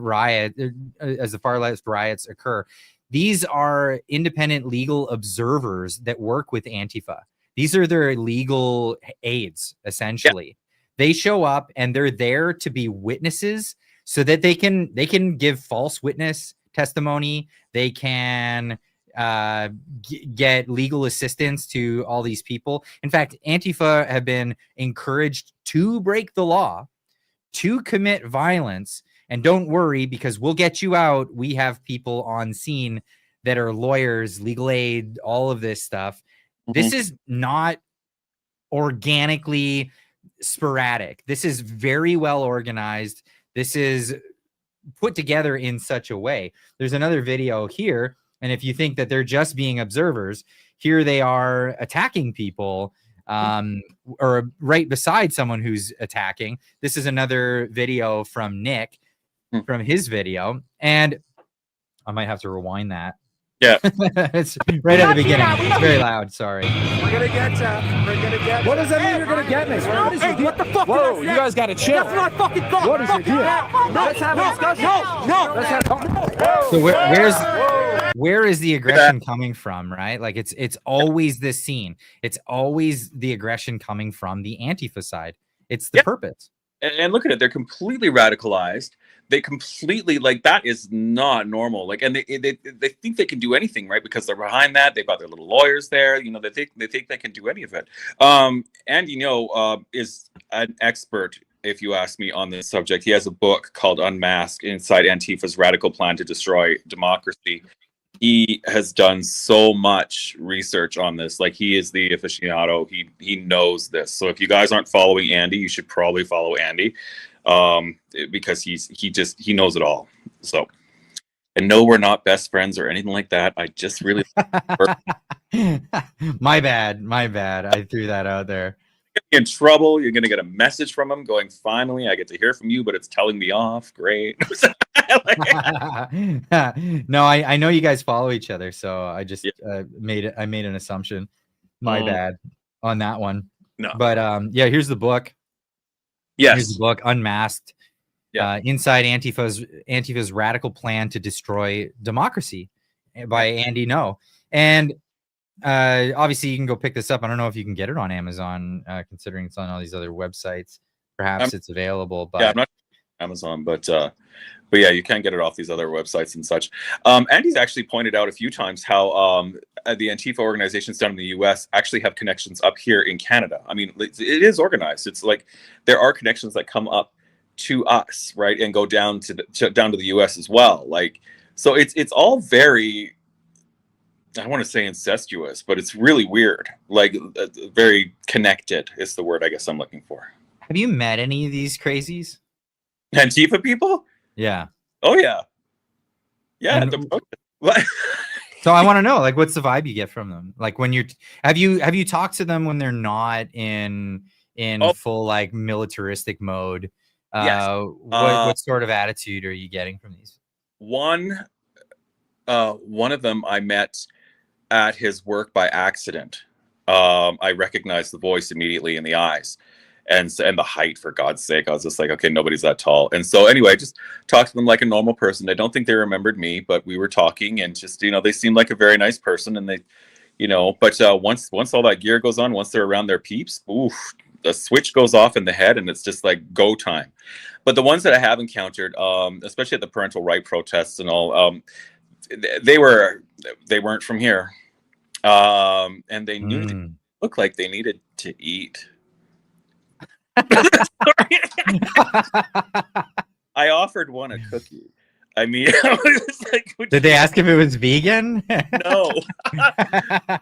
riots occur, these are independent legal observers that work with Antifa. These are their legal aides, essentially. Yeah. They show up and they're there to be witnesses so that they can give false witness testimony. They can get legal assistance to all these people. In fact, Antifa have been encouraged to break the law, to commit violence. And don't worry, because we'll get you out. We have people on scene that are lawyers, legal aid, all of this stuff. This is not organically sporadic. This is very well organized. This is put together in such a way. There's another video here, and if you think that they're just being observers, here they are attacking people, or right beside someone who's attacking. This is another video from Nick, from his video, and I might have to rewind that. Yeah. It's right at the beginning. It's very loud. Sorry. We're gonna get you. We're gonna get you. What does that mean? You're gonna get me? Hey, what the fuck? Whoa, you guys gotta chill. That's what I fucking thought. What is your deal? Let's have a discussion. No. Let's have. So where is the aggression coming from? Right? Like it's always this scene. It's always the aggression coming from the Antifa side. It's the purpose. And look at it, they're completely radicalized. They completely, like, that is not normal. Like, and they think they can do anything, right? Because they're behind that. They've got their little lawyers there. You know, they think they can do any of it. And is an expert, if you ask me, on this subject. He has a book called Unmasked: Inside Antifa's Radical Plan to Destroy Democracy. He has done so much research on this. Like, he is the aficionado. He knows this. So if you guys aren't following Andy, you should probably follow Andy, because he knows it all. So, and no, we're not best friends or anything like that. I just really my bad. I threw that out there. You're in trouble. You're gonna get a message from him going, finally I get to hear from you, but it's telling me off. Great. No, I know you guys follow each other, so I just made an assumption. My bad on that one. No, but here's the book. Yes, here's the book, Unmasked. Inside Antifa's Radical Plan to Destroy Democracy, by Andy No. And obviously you can go pick this up. I don't know if you can get it on Amazon, considering it's on all these other websites. Perhaps it's available, but I'm not Amazon, but yeah, you can get it off these other websites and such. Andy's actually pointed out a few times how the Antifa organizations down in the U.S. actually have connections up here in Canada. I mean, it is organized. It's like there are connections that come up to us, right, and go down to the U.S. as well. Like, so it's all very, I want to say incestuous, but it's really weird. Like, very connected is the word I guess I'm looking for. Have you met any of these crazies? Antifa people? Yeah. Oh yeah. Yeah. So I want to know, like, what's the vibe you get from them? Like, when have you talked to them when they're not in full, like, militaristic mode? Yes. What sort of attitude are you getting from these? One of them I met at his work by accident. I recognized the voice immediately in the eyes. And the height, for God's sake. I was just like, okay, nobody's that tall. And so anyway, I just talked to them like a normal person. I don't think they remembered me, but we were talking, and just, they seemed like a very nice person. And they, but once all that gear goes on, once they're around their peeps, oof, the switch goes off in the head, and it's just like go time. But the ones that I have encountered, especially at the parental right protests and all, they weren't from here. And they knew they looked like they needed to eat. I offered one a cookie. I mean, I was like, did they ask if it was vegan? No. I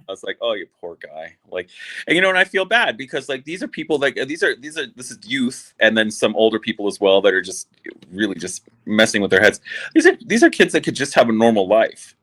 was like, oh, you poor guy. Like, and and I feel bad because, like, these are people, like, this is youth, and then some older people as well that are just really just messing with their heads. These are kids that could just have a normal life.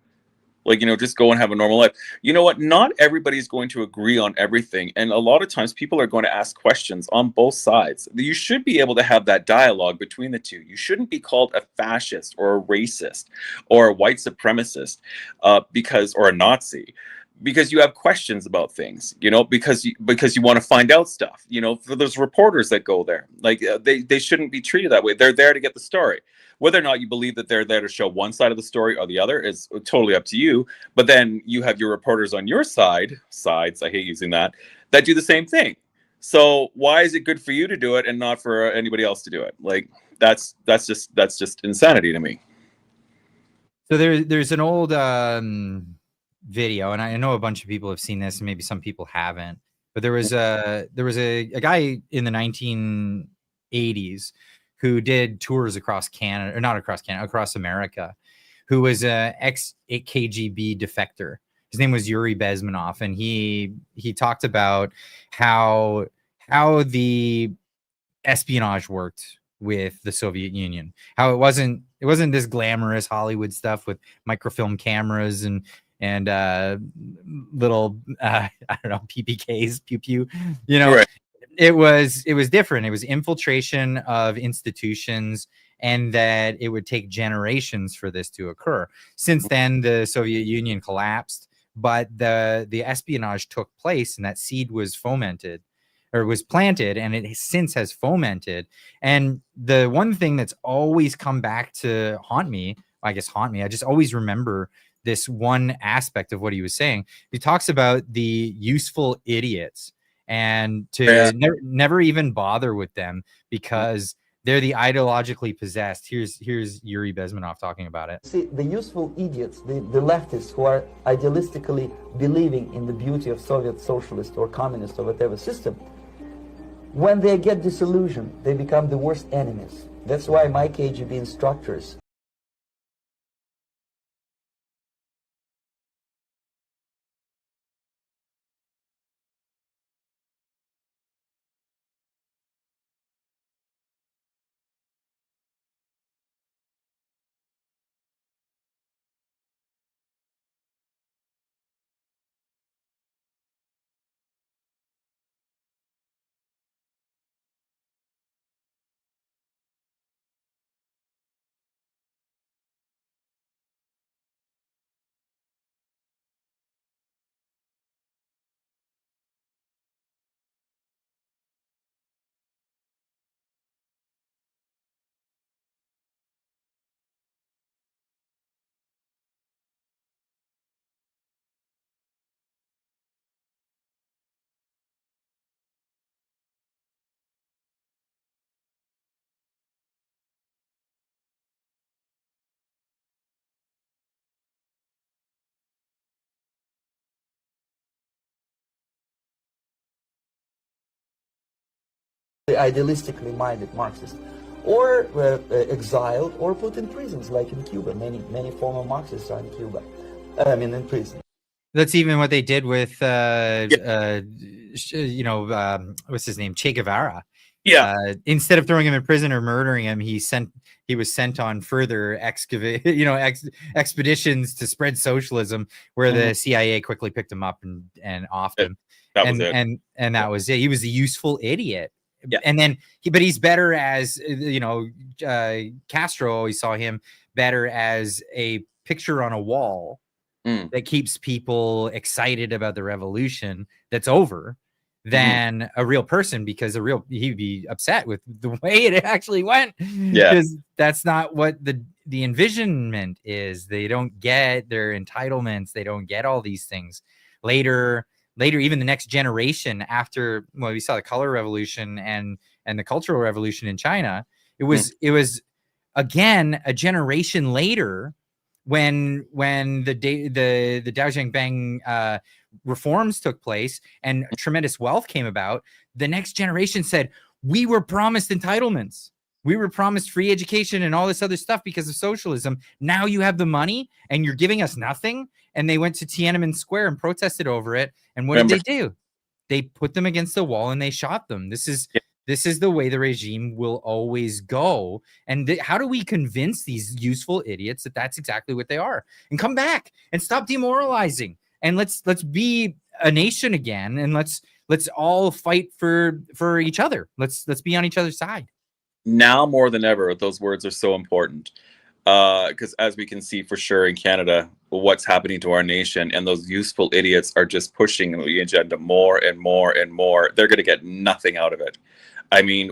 Like, just go and have a normal life. You know what? Not everybody's going to agree on everything. And a lot of times people are going to ask questions on both sides. You should be able to have that dialogue between the two. You shouldn't be called a fascist or a racist or a white supremacist or a Nazi because you have questions about things, because you want to find out stuff. For those reporters that go there, like, they shouldn't be treated that way. They're there to get the story. Whether or not you believe that they're there to show one side of the story or the other is totally up to you. But then you have your reporters on your sides, I hate using that do the same thing. So why is it good for you to do it and not for anybody else to do it? Like, that's just insanity to me. So there's an old video, and I know a bunch of people have seen this, and maybe some people haven't. But there was a guy in the 1980s who did tours across Canada, or not across Canada, across America, who was a ex-KGB defector. His name was Yuri Bezmenov, and he talked about how the espionage worked with the Soviet Union, how it wasn't this glamorous Hollywood stuff with microfilm cameras and little I don't know, PPKs, pew pew, you know. Right. It was different. It was infiltration of institutions, and that it would take generations for this to occur. Since then, the Soviet Union collapsed, but the espionage took place, and that seed was fomented, or was planted, and it since has fomented. And the one thing that's always come back to haunt me, I just always remember this one aspect of what he was saying. He talks about the useful idiots, and to never even bother with them because they're the ideologically possessed. Here's Yuri Bezmenov talking about it. See, the useful idiots, the leftists who are idealistically believing in the beauty of Soviet socialist or communist or whatever system, when they get disillusioned, they become the worst enemies. That's why my KGB instructors idealistically minded Marxists, or exiled or put in prisons, like in Cuba. Many former Marxists are in Cuba. In prison. That's even what they did with what's his name, Che Guevara. Yeah. Instead of throwing him in prison or murdering him, he was sent on further expeditions to spread socialism, where the CIA quickly picked him up and offed him. And that was it. He was a useful idiot. Yeah. And then he's better as, Castro always saw him better as a picture on a wall that keeps people excited about the revolution that's over than a real person, because he'd be upset with the way it actually went. Yeah. Because that's not what the envisionment is. They don't get their entitlements. They don't get all these things. Later, even the next generation after, we saw the color revolution and the cultural revolution in China. It was again a generation later when the Dao Jiangbang reforms took place and tremendous wealth came about. The next generation said, we were promised entitlements. We were promised free education and all this other stuff because of socialism. Now you have the money and you're giving us nothing. And they went to Tiananmen Square and protested over it. And what did they do? They put them against the wall and they shot them. This is the way the regime will always go. And how do we convince these useful idiots that that's exactly what they are, and come back and stop demoralizing, and let's be a nation again, and let's all fight for each other. Let's be on each other's side. Now more than ever, those words are so important, because as we can see for sure in Canada, what's happening to our nation, and those useful idiots are just pushing the agenda more and more and more. They're going to get nothing out of it. I mean,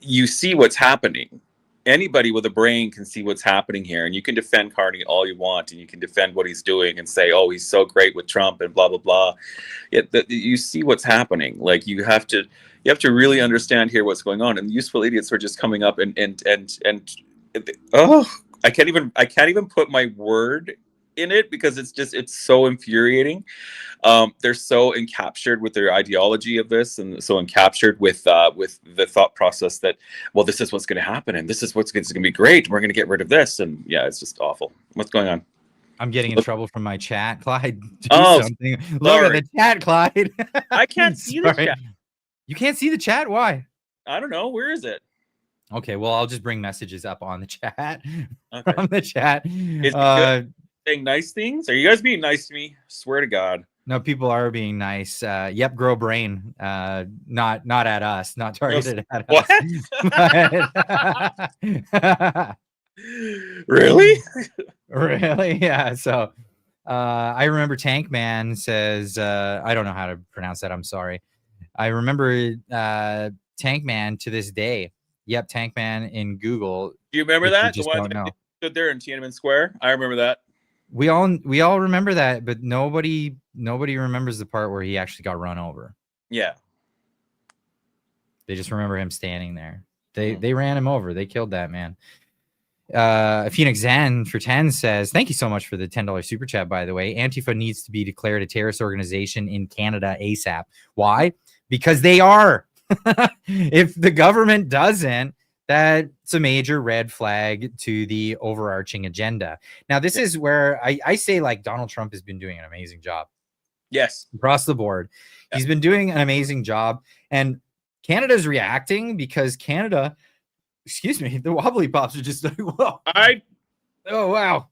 you see what's happening. Anybody with a brain can see what's happening here, and you can defend Carney all you want, and you can defend what he's doing and say, oh, he's so great with Trump and blah blah blah. Yet you see what's happening. Like, you have to really understand here what's going on, and useful idiots are just coming up and I can't even put my word in it because it's so infuriating. They're so encaptured with their ideology of this, and so encaptured with the thought process that, well, this is what's going to happen, and this is what's going to be great. We're going to get rid of this, and yeah, it's just awful. What's going on? I'm getting in trouble from my chat, Clyde. Do something. Sorry. Look at the chat, Clyde. I can't see the chat. You can't see the chat? Why? I don't know. Where is it? Okay, well, I'll just bring messages up on the chat. Okay. From the chat. Is it good? Saying nice things? Are you guys being nice to me? Swear to God. No, people are being nice. Yep, grow brain. Not at us, not targeted at us. But, really? Really? Yeah. So I remember Tank Man says, I don't know how to pronounce that. I'm sorry. I remember Tank Man to this day. Yep, Tank Man in Google. Do you remember that? The Just one don't know. that stood there in Tiananmen Square? I remember that. We all remember that, but nobody remembers the part where he actually got run over. Yeah. They just remember him standing there. They ran him over. They killed that man. Phoenix Zen for 10 says, thank you so much for the $10 super chat, by the way. Antifa needs to be declared a terrorist organization in Canada ASAP. Why? Because they are. If the government doesn't, that's a major red flag to the overarching agenda. Now, this is where I say, like, Donald Trump has been doing an amazing job. Yes. Across the board. Yeah. He's been doing an amazing job. And Canada's reacting because Canada, excuse me, the wobbly pops are just like, whoa. Oh, wow.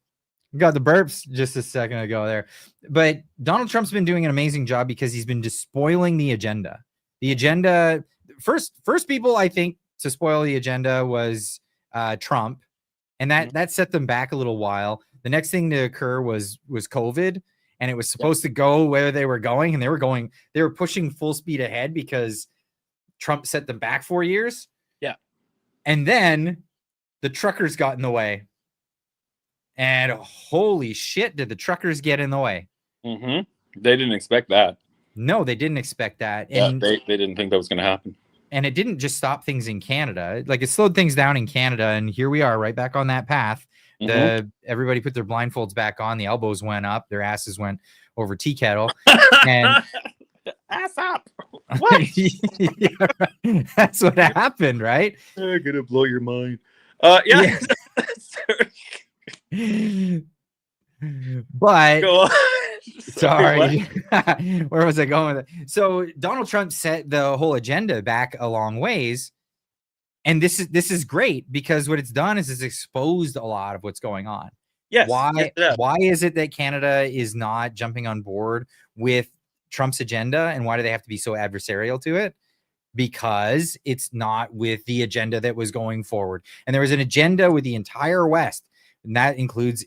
Got the burps just a second ago there. But Donald Trump's been doing an amazing job because he's been despoiling the agenda. The agenda, first people, I think, to spoil the agenda was Trump, and that set them back a little while. The next thing to occur was COVID, and it was supposed to go where they were going, and they were pushing full speed ahead because Trump set them back 4 years. Yeah. And then the truckers got in the way. And holy shit, did the truckers get in the way? Mm-hmm. They didn't expect that. No, they didn't expect that. Yeah, And they didn't think that was going to happen. And it didn't just stop things in Canada. Like, it slowed things down in Canada. And here we are right back on that path. Everybody put their blindfolds back on. The elbows went up. Their asses went over tea kettle. And ass up. What? Yeah, right. That's what happened, right? I'm going to blow your mind. Yeah. But go on. Sorry. Where was I going with it? So Donald Trump set the whole agenda back a long ways. And this is great because what it's done is it's exposed a lot of what's going on. Yes. Why is it that Canada is not jumping on board with Trump's agenda, and why do they have to be so adversarial to it? Because it's not with the agenda that was going forward. And there was an agenda with the entire West, and that includes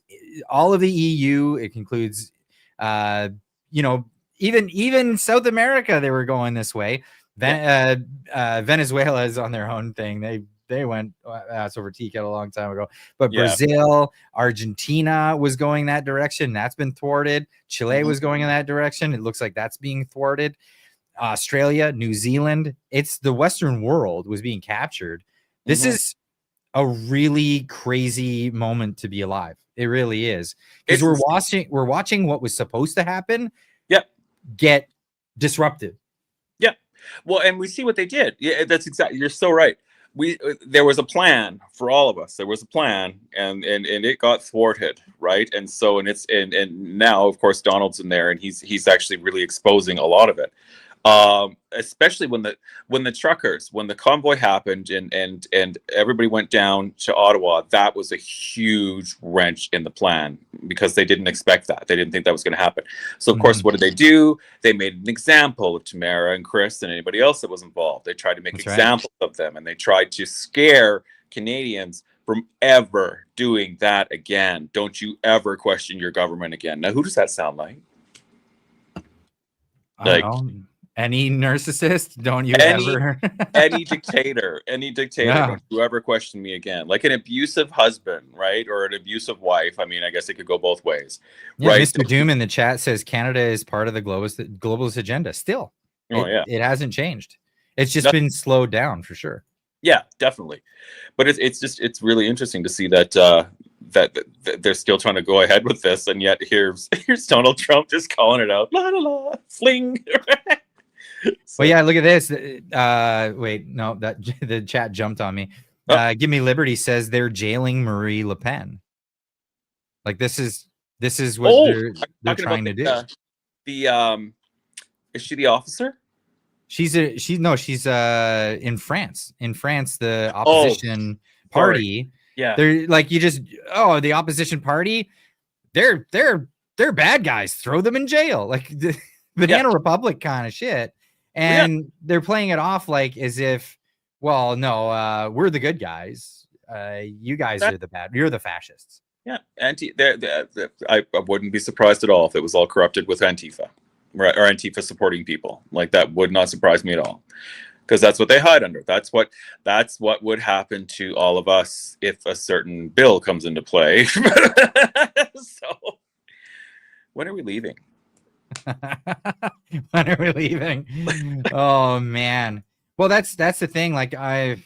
all of the EU. It includes even South America. They were going this way. Venezuela is on their own thing. They went ass over tea kettle a long time ago. But Brazil, Argentina was going that direction. That's been thwarted. Chile was going in that direction. It looks like that's being thwarted. Australia, New Zealand. It's the Western world was being captured. This is a really crazy moment to be alive. It really is. Because we're watching what was supposed to happen get disrupted. Yeah. Well, and we see what they did. Yeah, that's exactly. You're so right. There was a plan for all of us. There was a plan, and it got thwarted, right? And so and now, of course, Donald's in there, and he's actually really exposing a lot of it. Especially when the convoy happened and everybody went down to Ottawa, that was a huge wrench in the plan because they didn't expect that. They didn't think that was going to happen. So of course, what did they do? They made an example of Tamara and Chris and anybody else that was involved. They tried to make examples of them, and they tried to scare Canadians from ever doing that again. Don't you ever question your government again. Now, who does that sound like? I don't know. Any narcissist, don't you ever? any dictator, don't you ever question me again. Like an abusive husband, right? Or an abusive wife. I mean, I guess it could go both ways. Yeah, right? Mr. Doom in the chat says Canada is part of the globalist agenda still. It hasn't changed. It's just been slowed down for sure. Yeah, definitely. But it's really interesting to see that that they're still trying to go ahead with this, and yet here's Donald Trump just calling it out. La la la, fling. Well, yeah, look at this. Wait, no, that the chat jumped on me. Give Me Liberty says they're jailing Marie Le Pen. Like this is what they're trying to do. Is she the officer? She's in France. In France, the opposition party. Yeah, they're like the opposition party. They're bad guys. Throw them in jail, like the Banana Republic kind of shit. And they're playing it off like as if, well, no, we're the good guys. You guys are the bad. You're the fascists. Yeah, I wouldn't be surprised at all if it was all corrupted with Antifa, right? Or Antifa supporting people. Like that would not surprise me at all, because that's what they hide under. That's what would happen to all of us if a certain bill comes into play. So, when are we leaving? When are we leaving? Oh man. Well, that's the thing. Like I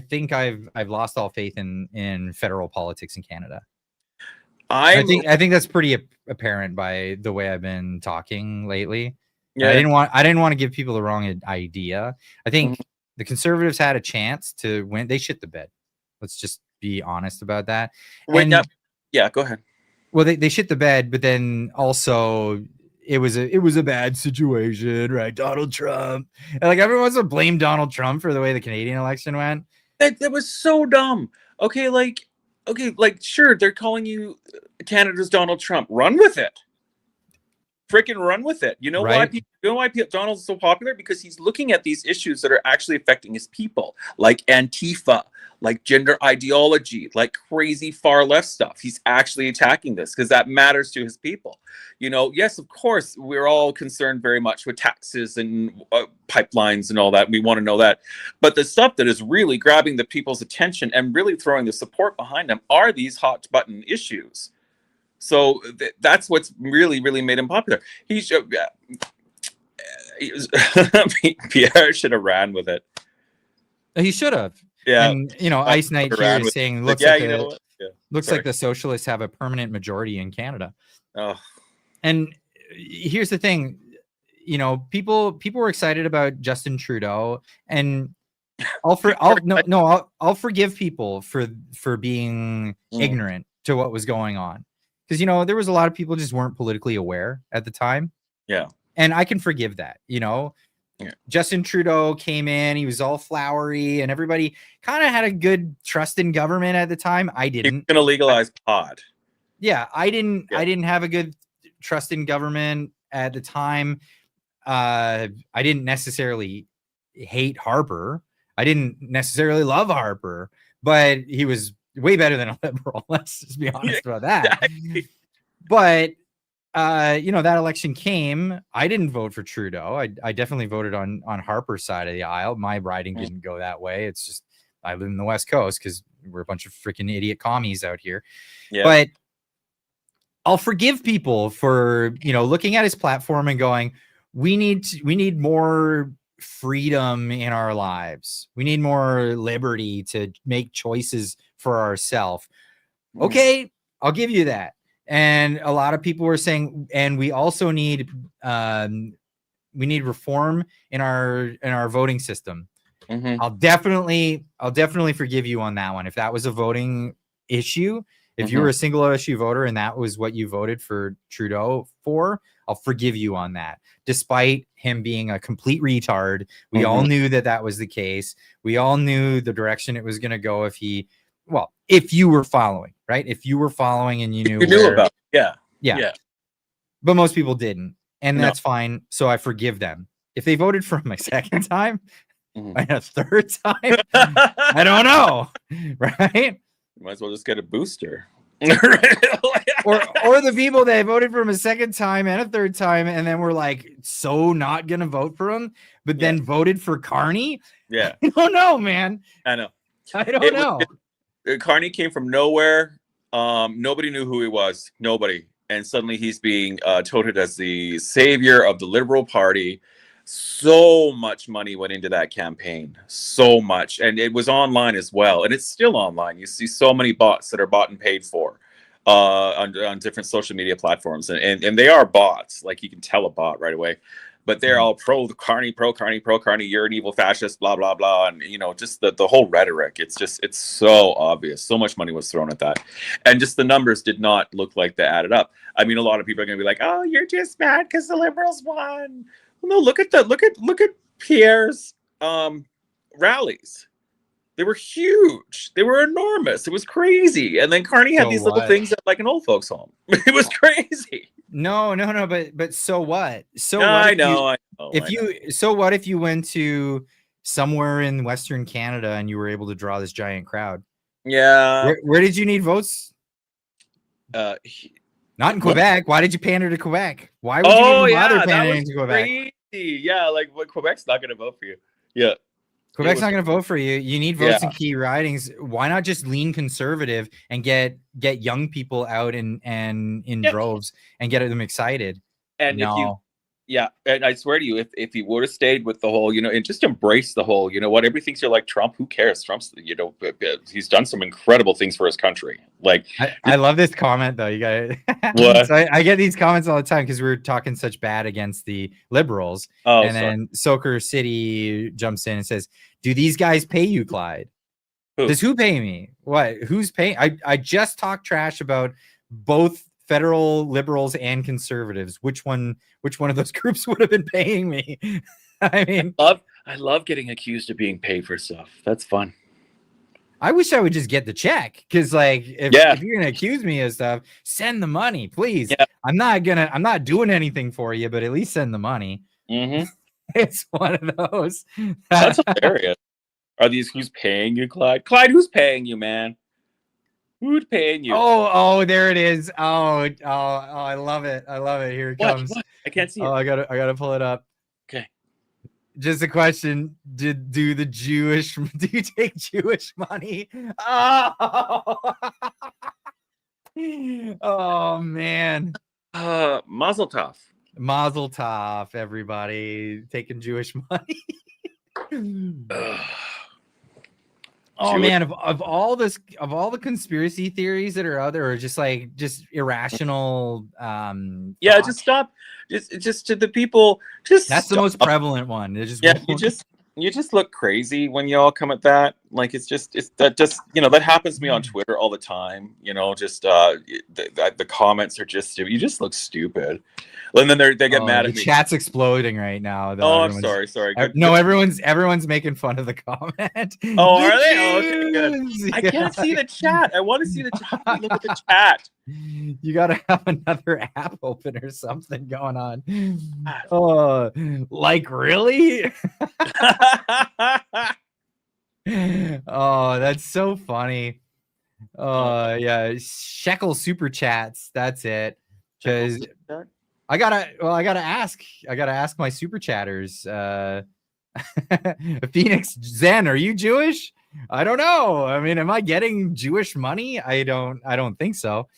think I've lost all faith in federal politics in Canada. I think that's pretty apparent by the way I've been talking lately. Yeah. I didn't want to give people the wrong idea. I think the Conservatives had a chance to win. They shit the bed. Let's just be honest about that. Yeah, go ahead. Well, they shit the bed, but then also it was a bad situation, right? Donald Trump, and like everyone wants to blame Donald Trump for the way the Canadian election went. That was so dumb. Okay, sure, they're calling you Canada's Donald Trump. Run with it. Freaking run with it. You know why Donald's so popular? Because he's looking at these issues that are actually affecting his people, like Antifa, like gender ideology, like crazy far left stuff. He's actually attacking this because that matters to his people. You know, yes, of course, we're all concerned very much with taxes and pipelines and all that. We want to know that. But the stuff that is really grabbing the people's attention and really throwing the support behind them are these hot button issues. So that's what's really, really made him popular. Pierre should have ran with it. He should have. Yeah. And, Ice Knight here is saying, looks like the socialists have a permanent majority in Canada. Oh. And here's the thing, people were excited about Justin Trudeau, and I'll forgive people for being ignorant to what was going on. Because, there was a lot of people just weren't politically aware at the time. Yeah. And I can forgive that, Yeah. Justin Trudeau came in, he was all flowery, and everybody kind of had a good trust in government at the time. I didn't. He's going to legalize pot. Yeah, I didn't have a good trust in government at the time. I didn't necessarily hate Harper. I didn't necessarily love Harper, but he was way better than a liberal. Let's just be honest about that. Exactly. But that election came. I didn't vote for Trudeau. I definitely voted on Harper's side of the aisle. My riding didn't go that way. It's just I live in the West Coast because we're a bunch of freaking idiot commies out here. Yeah. But I'll forgive people for looking at his platform and going, we need more freedom in our lives. We need more liberty to make choices for ourselves. Okay, I'll give you that. And a lot of people were saying, and we also need reform in our voting system. Mm-hmm. I'll definitely forgive you on that one. If that was a voting issue, if you were a single issue voter and that was what you voted for Trudeau for, I'll forgive you on that. Despite him being a complete retard, we all knew that was the case. We all knew the direction it was going to go if you were following, right? If you were following and you knew about it. Yeah. But most people didn't. And that's fine. So I forgive them. If they voted for him a second time and a third time, I don't know. Right? You might as well just get a booster. or the people that voted for him a second time and a third time and then were like so not gonna vote for him, but then voted for Carney. Yeah. I don't know, man. I know. I don't know. Carney came from nowhere. Nobody knew who he was. Nobody. And suddenly he's being touted as the savior of the Liberal Party. So much money went into that campaign, so much, and it was online as well, and it's still online. You see so many bots that are bought and paid for on different social media platforms, and they are bots. Like, you can tell a bot right away, but they're all pro Carney, you're an evil fascist, blah blah blah, and just the whole rhetoric. It's so obvious. So much money was thrown at that, and just the numbers did not look like they added up. I mean, a lot of people are going to be like, "Oh, you're just mad because the Liberals won." Well, no, look at Pierre's rallies. They were huge. They were enormous. It was crazy. And then Carney had these little things at like an old folks home. It was crazy. No, but so what? So No, what? I know. So what if you went to somewhere in Western Canada and you were able to draw this giant crowd? Yeah. Where did you need votes? Not in Quebec. Why did you pander to Quebec? Why would you even bother pandering to Quebec? Crazy. Yeah, like Quebec's not going to vote for you. Yeah. Quebec's not going to vote for you. You need votes in key ridings. Why not just lean conservative and get young people out in droves and get them excited? And and I swear to you, if you would have stayed with the whole, and just embrace the whole, what, everybody thinks you're like Trump. Who cares? Trump's, he's done some incredible things for his country. Like, I love this comment though. You got what? So I get these comments all the time because we're talking such bad against the Liberals. Then Soaker City jumps in and says, "Do these guys pay you, Clyde?" Does who pay me? What? Who's paying? I just talked trash about both federal Liberals and conservatives. Which one of those groups would have been paying me? I mean, I love getting accused of being paid for stuff. That's fun. I wish I would just get the check, because like if you're gonna accuse me of stuff, send the money, please. Yeah. I'm not doing anything for you, but at least send the money. Mm-hmm. It's one of those. That's hilarious. Are these who's paying you, Clyde? Clyde, who's paying you, man? Who's paying you? Oh, there it is. Oh, I love it. Here it comes. What? I can't see it. I gotta pull it up. Okay. Just a question. Do you take Jewish money? Oh, oh man. Mazel tov. Mazel tov, everybody. Taking Jewish money. Oh man, of all the conspiracy theories that are out there, are just irrational. Just stop. Just to the people. That's the most prevalent one. You just look crazy when you all come at that. Like, that happens to me on Twitter all the time. The comments are you just look stupid. And then they get mad at me. The chat's exploding right now. Though. Oh, I'm sorry. No, everyone's making fun of the comment. Oh, are they? Oh, okay, good. I can't see the chat. I want to see the chat. Look at the chat. You gotta have another app open or something going on. Oh, like really? Oh, that's so funny. Yeah, shekel super chats. That's it. Because I gotta ask my super chatters. Phoenix Zen, are you Jewish? I don't know. I mean, am I getting Jewish money? I don't think so.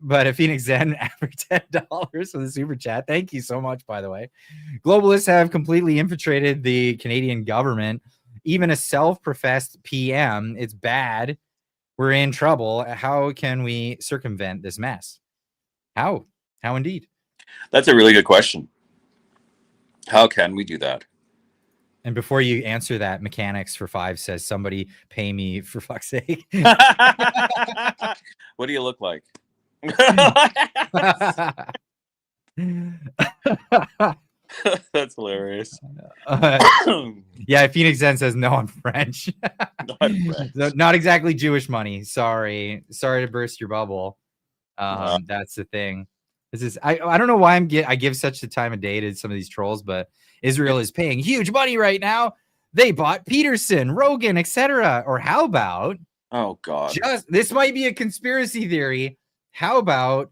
But if Phoenix Zen after $10 for the super chat, thank you so much. By the way, globalists have completely infiltrated the Canadian government. Even a self-professed PM. It's bad. We're in trouble. How can we circumvent this mess? How indeed? That's a really good question. How can we do that? And before you answer that, Mechanics for 5 says, somebody pay me for fuck's sake. What do you look like? That's hilarious. Yeah, Phoenix Zen says, no, I'm French. Not exactly Jewish money. Sorry to burst your bubble. That's the thing. This is I don't know why I give such the time of day to some of these trolls, but Israel is paying huge money right now. They bought Peterson, Rogan, etc. Or how about, oh god, this might be a conspiracy theory. How about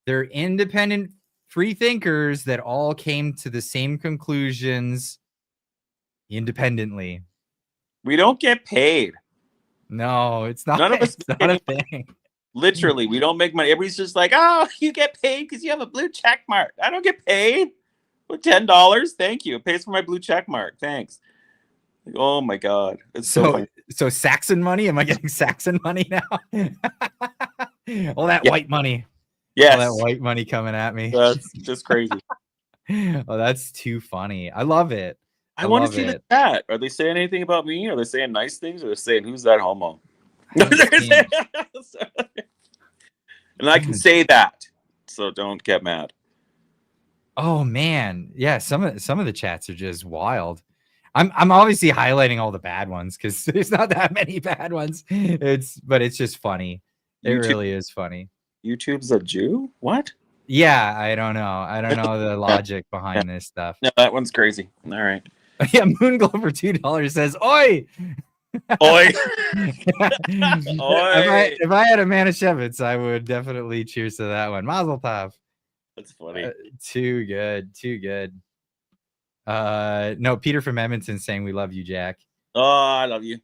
they're independent free thinkers that all came to the same conclusions independently? We don't get paid. No, it's not. None of us. It's not a thing. Literally, we don't make money. Everybody's just like, oh, you get paid because you have a blue check mark. I don't get paid. Well, $10. Thank you. It pays for my blue check mark. Thanks. Like, oh my God, it's so funny. So Saxon money? Am I getting Saxon money now? All that white money. Yes. All that white money coming at me. That's just crazy. Oh, that's too funny. I love it. I want to see the chat. Are they saying anything about me? Are they saying nice things? Or are they saying, who's that homo? And I can say that. So don't get mad. Oh man. Yeah, some of the chats are just wild. I'm obviously highlighting all the bad ones because there's not that many bad ones. But it's just funny. It really is funny. YouTube's a Jew? What? Yeah, I don't know. I don't know the logic behind this stuff. No, that one's crazy. All right. Yeah, Moonglow for $2 says, "Oi, oi, If I had a Manischewitz, I would definitely cheers to that one. Mazel tov." That's funny. Too good. No, Peter from Edmonton saying we love you, Jack. Oh, I love you.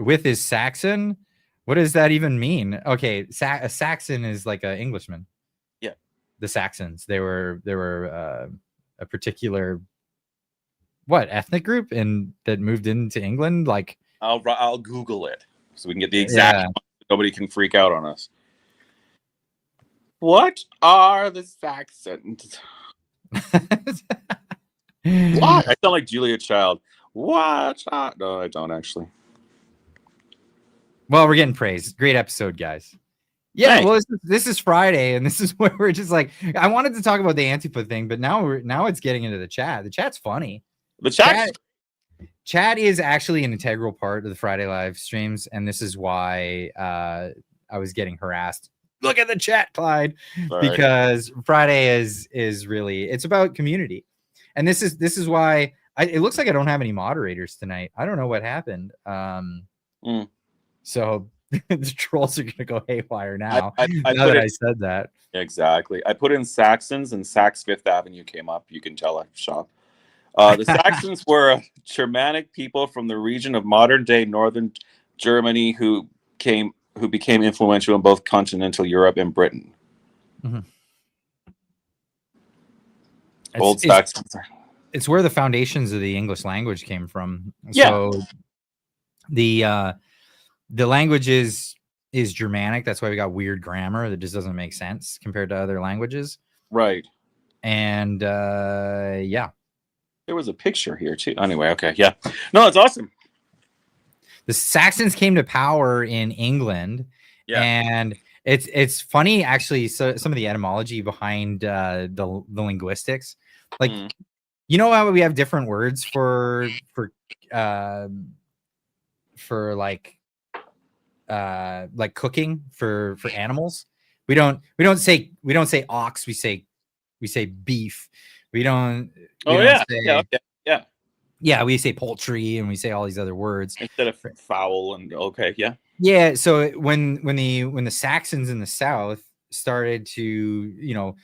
With his Saxon, what does that even mean? Okay, a Saxon is like an Englishman. Yeah, the Saxons. They were a particular ethnic group that moved into England. Like I'll Google it so we can get the exact. Yeah. Nobody can freak out on us. What are the Saxons? What? I sound like Julia Child. What? No, I don't actually. Well, we're getting praise. Great episode, guys. Yeah, thanks. Well, this is Friday, and this is where we're just like, I wanted to talk about the Antifa thing, but now it's getting into the chat. The chat's funny. The chat is actually an integral part of the Friday live streams, and this is why I was getting harassed. Look at the chat, Clyde. Sorry. Because Friday is really, it's about community. And this is why it looks like I don't have any moderators tonight. I don't know what happened. So the trolls are gonna go haywire now. Now that I said that. Exactly. I put in Saxons and Sax Fifth Avenue came up. You can tell I shop. The Saxons were a Germanic people from the region of modern day northern Germany who became influential in both continental Europe and Britain. Mm-hmm. Old Saxons. It's where the foundations of the English language came from. Yeah. So the language is Germanic. That's why we got weird grammar that just doesn't make sense compared to other languages. Right. And yeah. There was a picture here too. Anyway, okay, yeah. No, it's awesome. The Saxons came to power in England, and it's funny actually. So some of the etymology behind the linguistics, like you know how we have different words for like cooking for animals. We don't say ox. We say beef. We don't. Yeah, we say poultry and we say all these other words instead of fowl and okay, yeah. Yeah, so when the Saxons in the South started to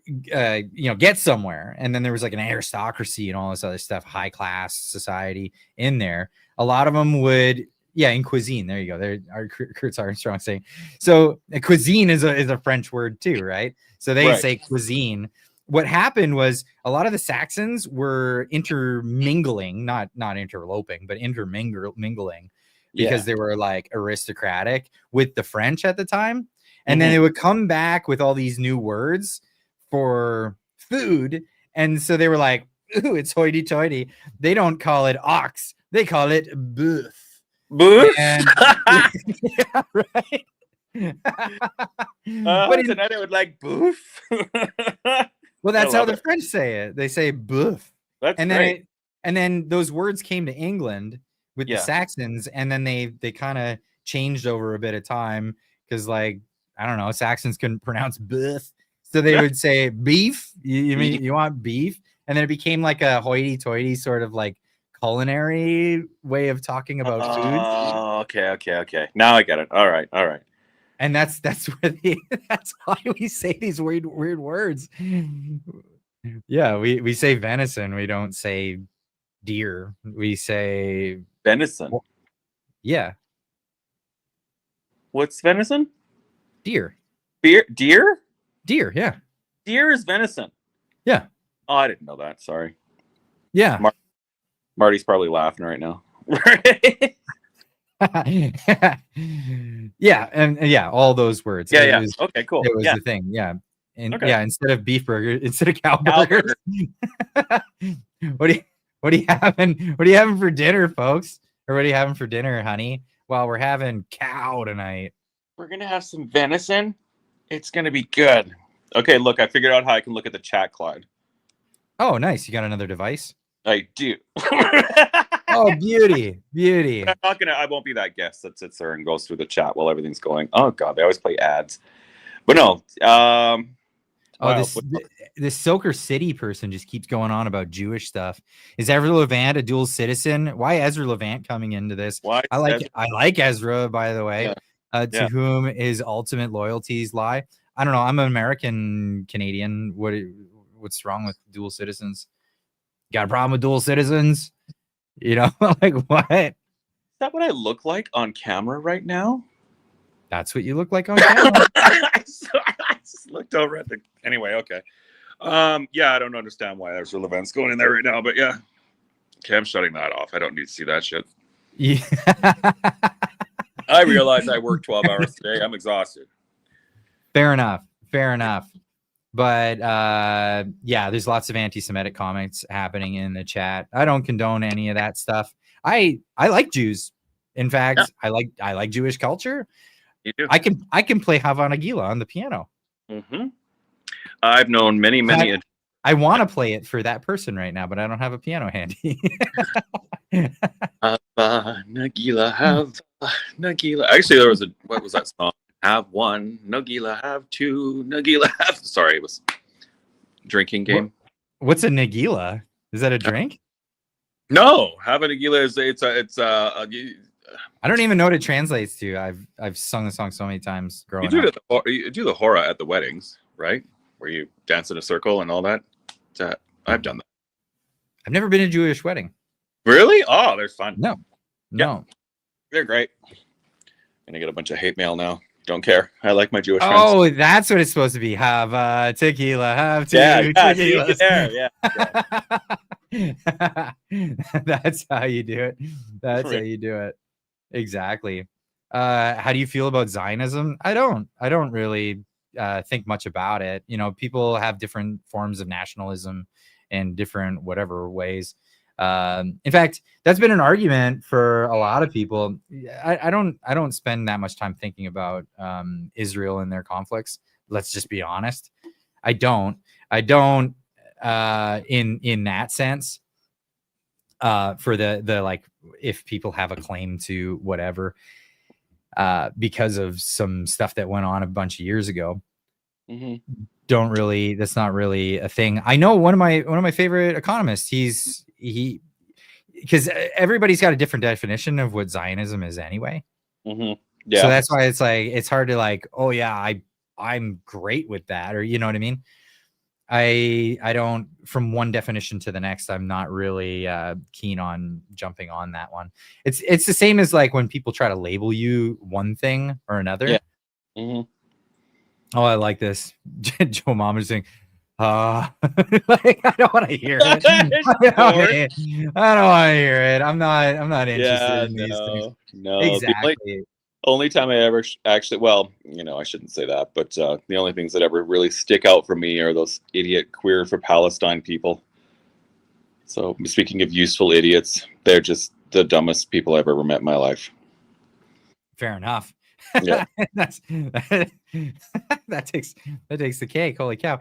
get somewhere, and then there was like an aristocracy and all this other stuff, high class society in there. A lot of them would in cuisine. There you go. There are Kurtz Armstrong saying. So cuisine is a French word too, right? So they say cuisine. What happened was a lot of the Saxons were intermingling, not interloping, but intermingling because they were like aristocratic with the French at the time. And then they would come back with all these new words for food. And so they were like, ooh, it's hoity toity. They don't call it ox. They call it bœuf. Bœuf? Yeah, right. But tonight I would like bœuf. Well, that's how the French say it. They say bœuf. That's great. And then those words came to England with the Saxons, and then they kind of changed over a bit of time because, like, I don't know, Saxons couldn't pronounce bœuf, so they would say beef. You mean you want beef? And then it became like a hoity-toity sort of like culinary way of talking about food. Oh, okay. Now I get it. All right. And that's why we say these weird words. Yeah, we say venison. We don't say deer. We say venison. Yeah. What's venison? Deer. Deer? Deer, yeah. Deer is venison. Yeah. Oh, I didn't know that. Sorry. Yeah. Marty's probably laughing right now. Yeah, and yeah, all those words. Yeah, It yeah. was, Okay, cool. It was Yeah. the thing. Yeah. And Okay. yeah, instead of beef burger, instead of cow burger. What are you having? What are you having for dinner, folks? Or what are you having for dinner, honey? Well, we're having cow tonight. We're gonna have some venison. It's gonna be good. Okay, look, I figured out how I can look at the chat, Clyde. Oh, nice. You got another device? I do. Oh, beauty. I won't be that guest that sits there and goes through the chat while everything's going. Oh god, they always play ads. But no, wow. This Silker City person just keeps going on about Jewish stuff. Is Ezra Levant a dual citizen? Why Ezra Levant coming into this? Why I like Ezra, by the way. Yeah. To whom his ultimate loyalties lie. I don't know. I'm an American Canadian. What's wrong with dual citizens? Got a problem with dual citizens? You know, like what? Is that what I look like on camera right now? That's what you look like on camera. I just looked over at the. Anyway, okay. Yeah, I don't understand why there's real events going in there right now, but yeah. Okay, I'm shutting that off. I don't need to see that shit. Yeah. I realize I work 12 hours a day. I'm exhausted. Fair enough. But yeah, there's lots of anti-Semitic comments happening in the chat. I don't condone any of that stuff. I like Jews. In fact, I like Jewish culture. You do. I can play Havana Gila on the piano. Mm-hmm. I've known many. I want to play it for that person right now, but I don't have a piano handy. Nagila, Nagila. Actually, there was what was that song? Have one, Nagila, have two, Nagila, have. Sorry, it was drinking game. What's a Nagila? Is that a drink? No, have a Nagila is it's I don't even know what it translates to. I've sung the song so many times growing you up. You do the hora at the weddings, right? Where you dance in a circle and all that. I've done that. I've never been to a Jewish wedding. Really? Oh, they're fun. No. They're great. Gonna get a bunch of hate mail now. Don't care. I like my Jewish friends. Oh, that's what it's supposed to be. Have tequila. Have two tequilas. That's how you do it. That's how you do it. Exactly. How do you feel about Zionism? I don't really think much about it. You know, people have different forms of nationalism in different whatever ways. In fact, that's been an argument for a lot of people. I don't spend that much time thinking about Israel and their conflicts. Let's just be honest. I don't in that sense. For the like, if people have a claim to whatever, because of some stuff that went on a bunch of years ago. Mm-hmm. That's not really a thing. I know one of my favorite economists, because everybody's got a different definition of what Zionism is anyway. Mm-hmm. Yeah. So that's why it's like, it's hard to like, oh yeah, I'm great with that. Or, you know what I mean? I don't, from one definition to the next, I'm not really keen on jumping on that one. It's the same as like when people try to label you one thing or another. Yeah. Mm-hmm. Oh, I like this. Joe Mama's saying, like, I don't want to hear it. I don't want to hear it. I'm not interested in these things. No, exactly. The only time I ever actually, well, you know, I shouldn't say that, but the only things that ever really stick out for me are those idiot Queer for Palestine people. So speaking of useful idiots, they're just the dumbest people I've ever met in my life. Fair enough. Yeah. that takes the cake. Holy cow.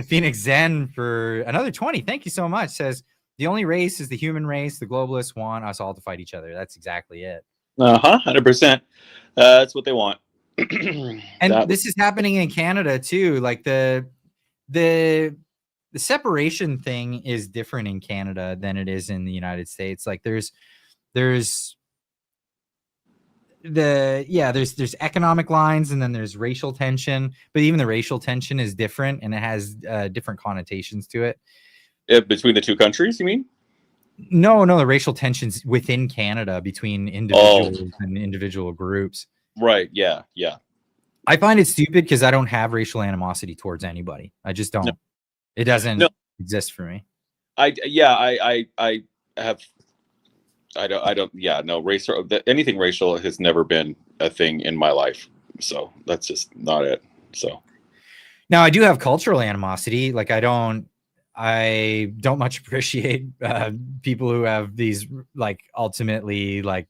Phoenix Zen for another 20. Thank you so much. Says the only race is the human race. The globalists want us all to fight each other. That's exactly it. 100%. That's what they want. And this is happening in Canada too. Like the separation thing is different in Canada than it is in the United States. Like there's economic lines, and then there's racial tension, but even the racial tension is different, and it has different connotations to it. Between the two countries, you mean? No, the racial tensions within Canada between individuals and individual groups. Right. Yeah. I find it stupid because I don't have racial animosity towards anybody. I just don't. It doesn't exist for me. I have. I don't. Yeah, no, racial. Anything racial has never been a thing in my life. So that's just not it. So now I do have cultural animosity. Like I don't much appreciate people who have these like ultimately like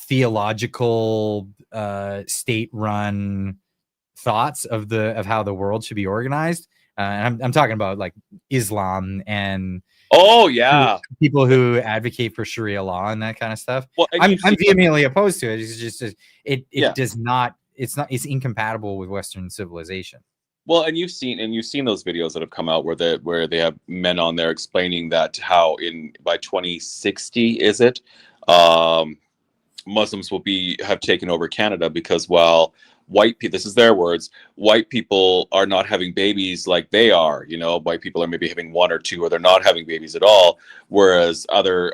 theological state-run thoughts of how the world should be organized. And I'm talking about like Islam and people who advocate for Sharia law and that kind of stuff. Well, I'm vehemently opposed to it. It's just it does not. It's incompatible with Western civilization. Well, and you've seen those videos that have come out where they have men on there explaining that how by 2060 is it Muslims will have taken over Canada because white people, this is their words, white people are not having babies like they are. White people are maybe having one or two, or they're not having babies at all, whereas other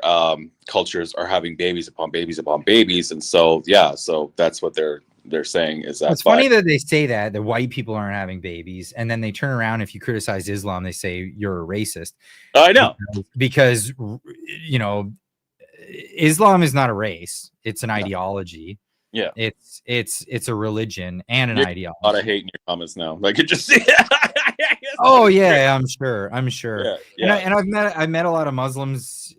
cultures are having babies upon babies upon babies. And so so that's what they're saying is that it's funny that they say that the white people aren't having babies, and then they turn around, if you criticize Islam, they say you're a racist. I know, because Islam is not a race, it's an ideology. Yeah, it's a religion and an ideology. A lot of hate in your comments now. Like you just see. Oh yeah, I'm sure. Yeah. And I've met a lot of Muslims,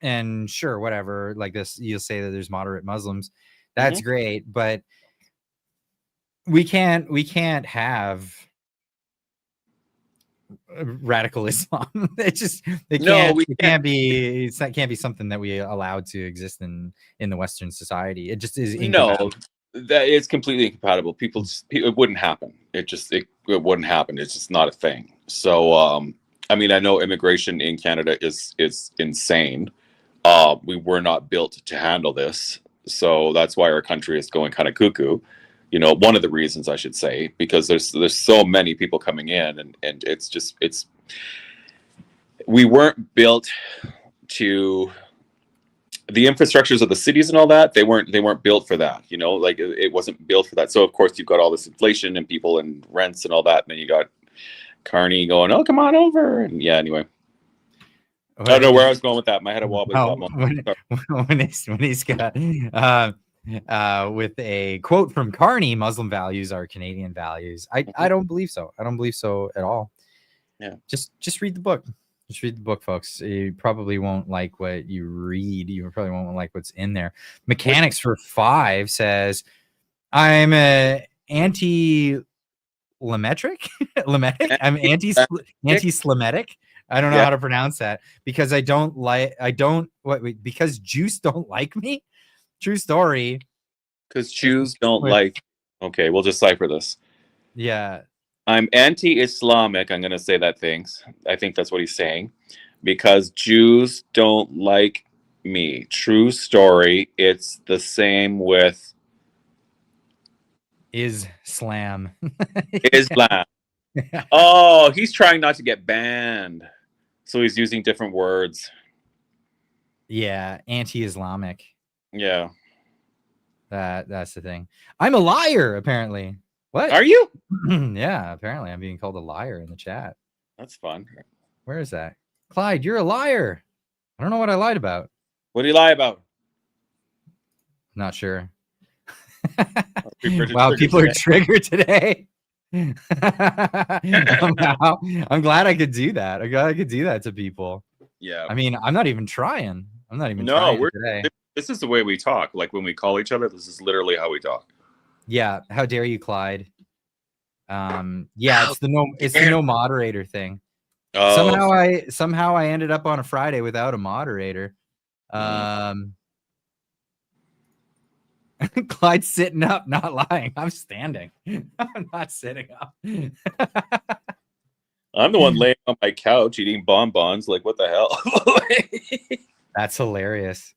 and sure, whatever. Like this, you'll say that there's moderate Muslims. That's great, but we can't have radical Islam. It can't be something that we allowed to exist in the Western society. It just is incompatible. No, that is completely incompatible. It wouldn't happen. It wouldn't happen. It's just not a thing. So I mean, I know immigration in Canada is insane. We were not built to handle this, so that's why our country is going kind of cuckoo. One of the reasons, I should say, because there's so many people coming in, and we weren't built to the infrastructures of the cities and all that. They weren't built for that. Like it wasn't built for that. So of course you've got all this inflation and people and rents and all that, and then you got Carney going, "Oh, come on over," and anyway. I don't know where I was going with that. My head a wobbly. When he's got with a quote from Carney, Muslim values are Canadian values. I don't believe so. I don't believe so at all. Yeah. Just read the book. Just read the book, folks. You probably won't like what you read. You probably won't like what's in there. Mechanics for 5 says, I'm anti-Lemetric. I'm anti-Slemetic. I don't know how to pronounce that because because Jews don't like me. True story. Because Jews don't like. Okay, we'll decipher this. Yeah. I'm anti-Islamic. I'm going to say that things. I think that's what he's saying. Because Jews don't like me. True story. It's the same with Islam. Islam. Oh, he's trying not to get banned. So he's using different words. Yeah, anti-Islamic. Yeah. That's the thing. I'm a liar, apparently. What? Are you? Yeah, apparently I'm being called a liar in the chat. That's fun. Where is that? Clyde, you're a liar. I don't know what I lied about. What do you lie about? Not sure. Wow, people are triggered today. I'm glad I could do that. I'm glad I could do that to people. Yeah. I mean, I'm not even trying. Today. This is the way we talk. Like when we call each other, this is literally how we talk. Yeah. How dare you, Clyde? Yeah, it's the no moderator thing. Oh. Somehow I ended up on a Friday without a moderator. Clyde's sitting up, not lying. I'm standing. I'm not sitting up. I'm the one laying on my couch eating bonbons. Like, what the hell? That's hilarious.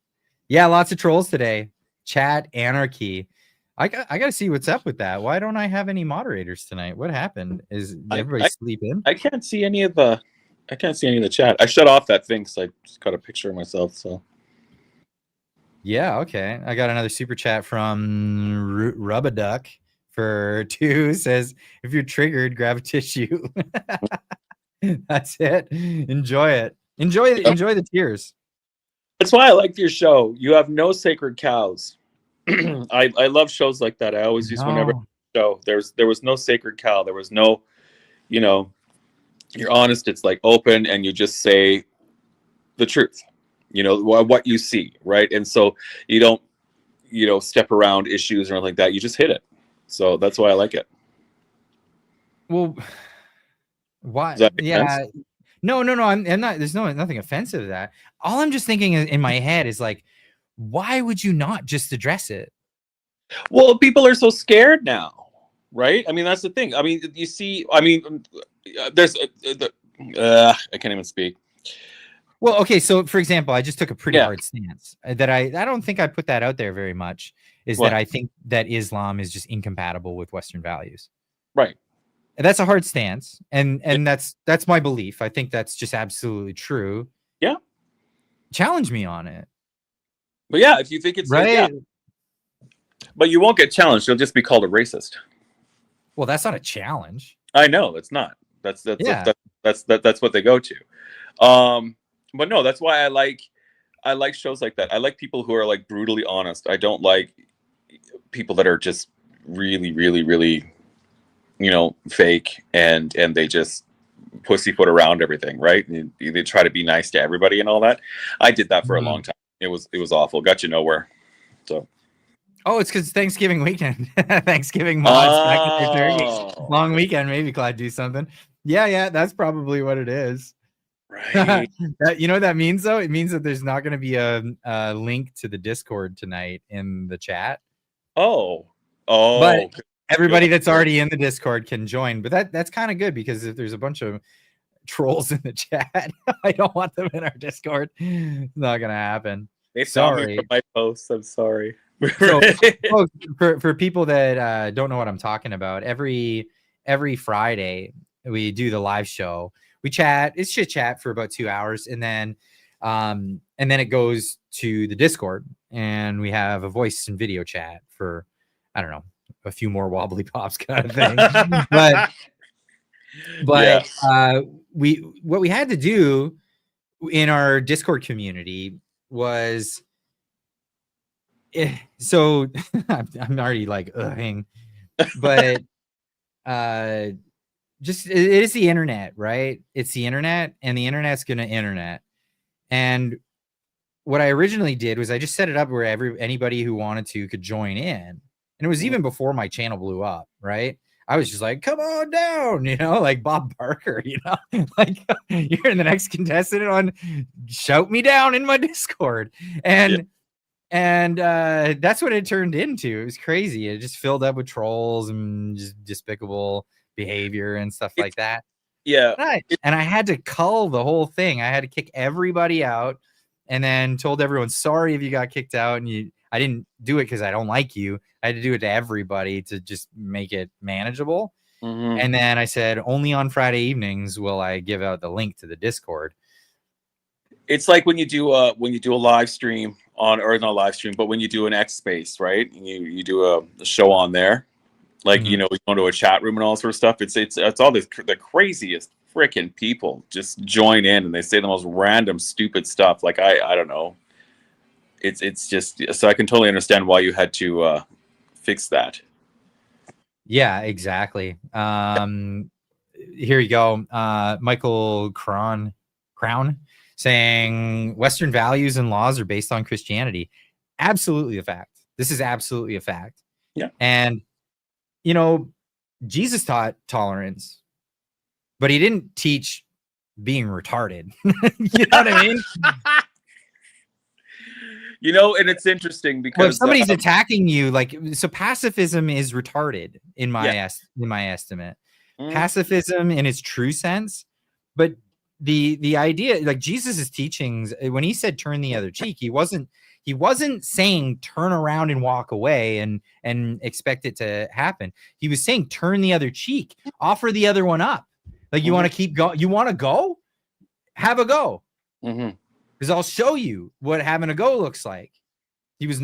Yeah, lots of trolls today. Chat anarchy. I got to see what's up with that. Why don't I have any moderators tonight? What happened? Is everybody sleeping? I can't see any of the chat. I shut off that thing because I just got a picture of myself. So yeah, okay. I got another super chat from Rubaduck. for 2 says, if you're triggered, grab a tissue. That's it. Enjoy it. Enjoy the tears. That's why I like your show. You have no sacred cows. I love shows like that. I always use whenever show. There was no sacred cow. There was no, you're honest. It's like open, and you just say the truth. What you see, right? And so you don't, step around issues or anything like that. You just hit it. So that's why I like it. Well, why? Yeah. Sense? No. I'm not. There's nothing offensive to that. All I'm just thinking in my head is like, why would you not just address it? Well, people are so scared now, right? I mean, that's the thing. I mean, you see. I mean, there's. I can't even speak. Well, okay. So, for example, I just took a pretty hard stance that I don't think I put that out there very much. Is that I think that Islam is just incompatible with Western values. Right. That's a hard stance, and that's my belief. I think that's just absolutely true. Yeah. Challenge me on it. But yeah, if you think it's right, yeah. But you won't get challenged. You'll just be called a racist. Well, that's not a challenge. I know it's not. That's what they go to. But no, that's why I like shows like that. I like people who are like brutally honest. I don't like people that are just really, really, really, fake and they just pussyfoot around everything, right? And they try to be nice to everybody and all that. I did that for a long time. It was awful. Got you nowhere. So. Oh, it's because Thanksgiving weekend. Thanksgiving mods, long weekend. Maybe Clyde do something. Yeah, that's probably what it is. Right. You know what that means though? It means that there's not going to be a link to the Discord tonight in the chat. Oh. But everybody that's already in the Discord can join. But that's kind of good because if there's a bunch of trolls in the chat, I don't want them in our Discord. It's not going to happen. They saw me from my posts. I'm sorry. So, for people that don't know what I'm talking about, every Friday we do the live show. We chat. It's chit chat for about 2 hours, and then it goes to the Discord, and we have a voice and video chat for I don't know, a few more wobbly pops kind of thing. but what we had to do in our Discord community was. So I'm already like but just it is the internet, right? It's the internet, and the internet's gonna internet. And what I originally did was I just set it up where anybody who wanted to could join in, and it was even before my channel blew up, right? I was just like, come on down, like Bob Barker, like you're the next contestant on Shout Me Down in my Discord, and that's what it turned into. It was crazy. It just filled up with trolls and just despicable behavior and stuff like that. Yeah. And I had to cull the whole thing. I had to kick everybody out, and then told everyone, sorry if you got kicked out. And I didn't do it because I don't like you. I had to do it to everybody to just make it manageable. Mm-hmm. And then I said, only on Friday evenings will I give out the link to the Discord. It's like when you do a live stream or not a live stream, but when you do an X Space, right? And you do a show on there, like you go to a chat room and all sort of stuff. It's all the craziest freaking people just join in and they say the most random stupid stuff. Like I don't know. It's just so I can totally understand why you had to fix that. Yeah, exactly. Here you go. Michael Crown saying Western values and laws are based on Christianity. Absolutely a fact. This is absolutely a fact. Yeah. And, Jesus taught tolerance, but he didn't teach being retarded. You know what I mean? And it's interesting because if somebody's attacking you, so pacifism is retarded in my estimate. Pacifism in its true sense, but the idea, like Jesus's teachings, when he said turn the other cheek, he wasn't saying turn around and walk away and expect it to happen. He was saying turn the other cheek, offer the other one up. Like you want to keep going, you want to go, have a go. Because I'll show you what having a go looks like. That's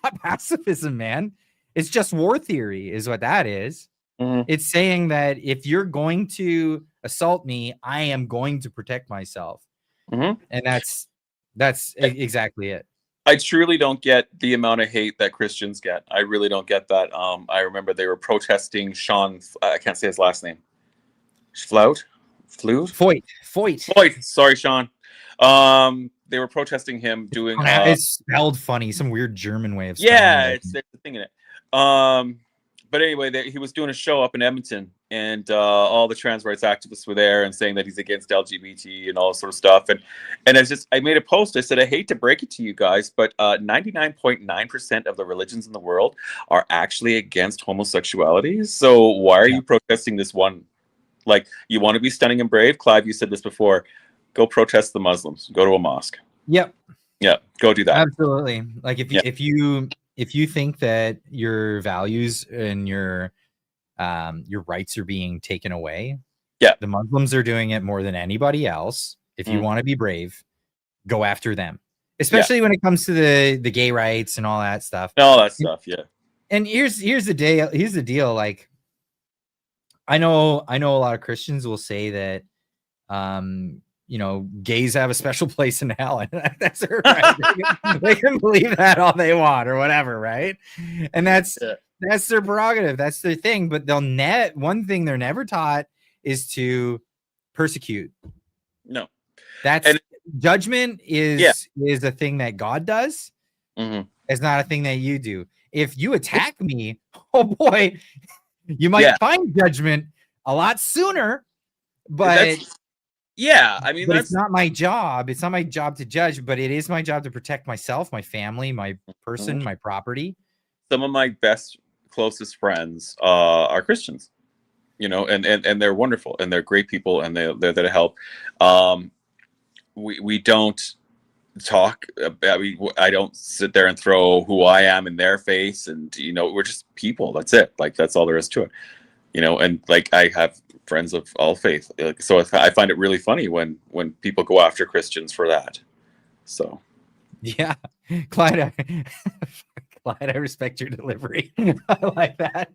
not pacifism, man. It's just war theory is what that is. It's saying that if you're going to assault me, I am going to protect myself. And that's exactly it. I truly don't get the amount of hate that Christians get. I really don't get that. I remember they were protesting Sean. I can't say his last name. Foyt. Sorry, Sean. They were protesting him doing. It's spelled funny, some weird German way of spelling. Yeah, it's the thing in it. But anyway, he was doing a show up in Edmonton, and all the trans rights activists were there and saying that he's against LGBT and all this sort of stuff. And I made a post. I said, I hate to break it to you guys, but 99.9% of the religions in the world are actually against homosexuality. So why are you protesting this one? Like, you want to be stunning and brave? Clive, you said this before. Go protest the Muslims. Go to a mosque. Yep. Yeah, go do that. Absolutely. Like if you think that your values and your rights are being taken away, the Muslims are doing it more than anybody else. If you want to be brave, go after them. Especially when it comes to the gay rights and all that stuff. All that stuff, yeah. And here's the deal. Like, I know a lot of Christians will say that gays have a special place in hell, and that's their right. They can believe that all they want or whatever, right? And that's their prerogative. That's their thing. But one thing they're never taught is to persecute. No, judgment is a thing that God does. It's not a thing that you do. If you attack me, oh boy, you might find judgment a lot sooner. But I mean, it's not my job. It's not my job to judge, but it is my job to protect myself, my family, my person, my property. Some of my best, closest friends are Christians, and they're wonderful and they're great people and they're there to help. We don't talk about, I don't sit there and throw who I am in their face, and we're just people. That's it. Like, that's all there is to it. And like, I have friends of all faith, so I find it really funny when people go after Christians for that. So yeah, Clyde, I respect your delivery. I like that.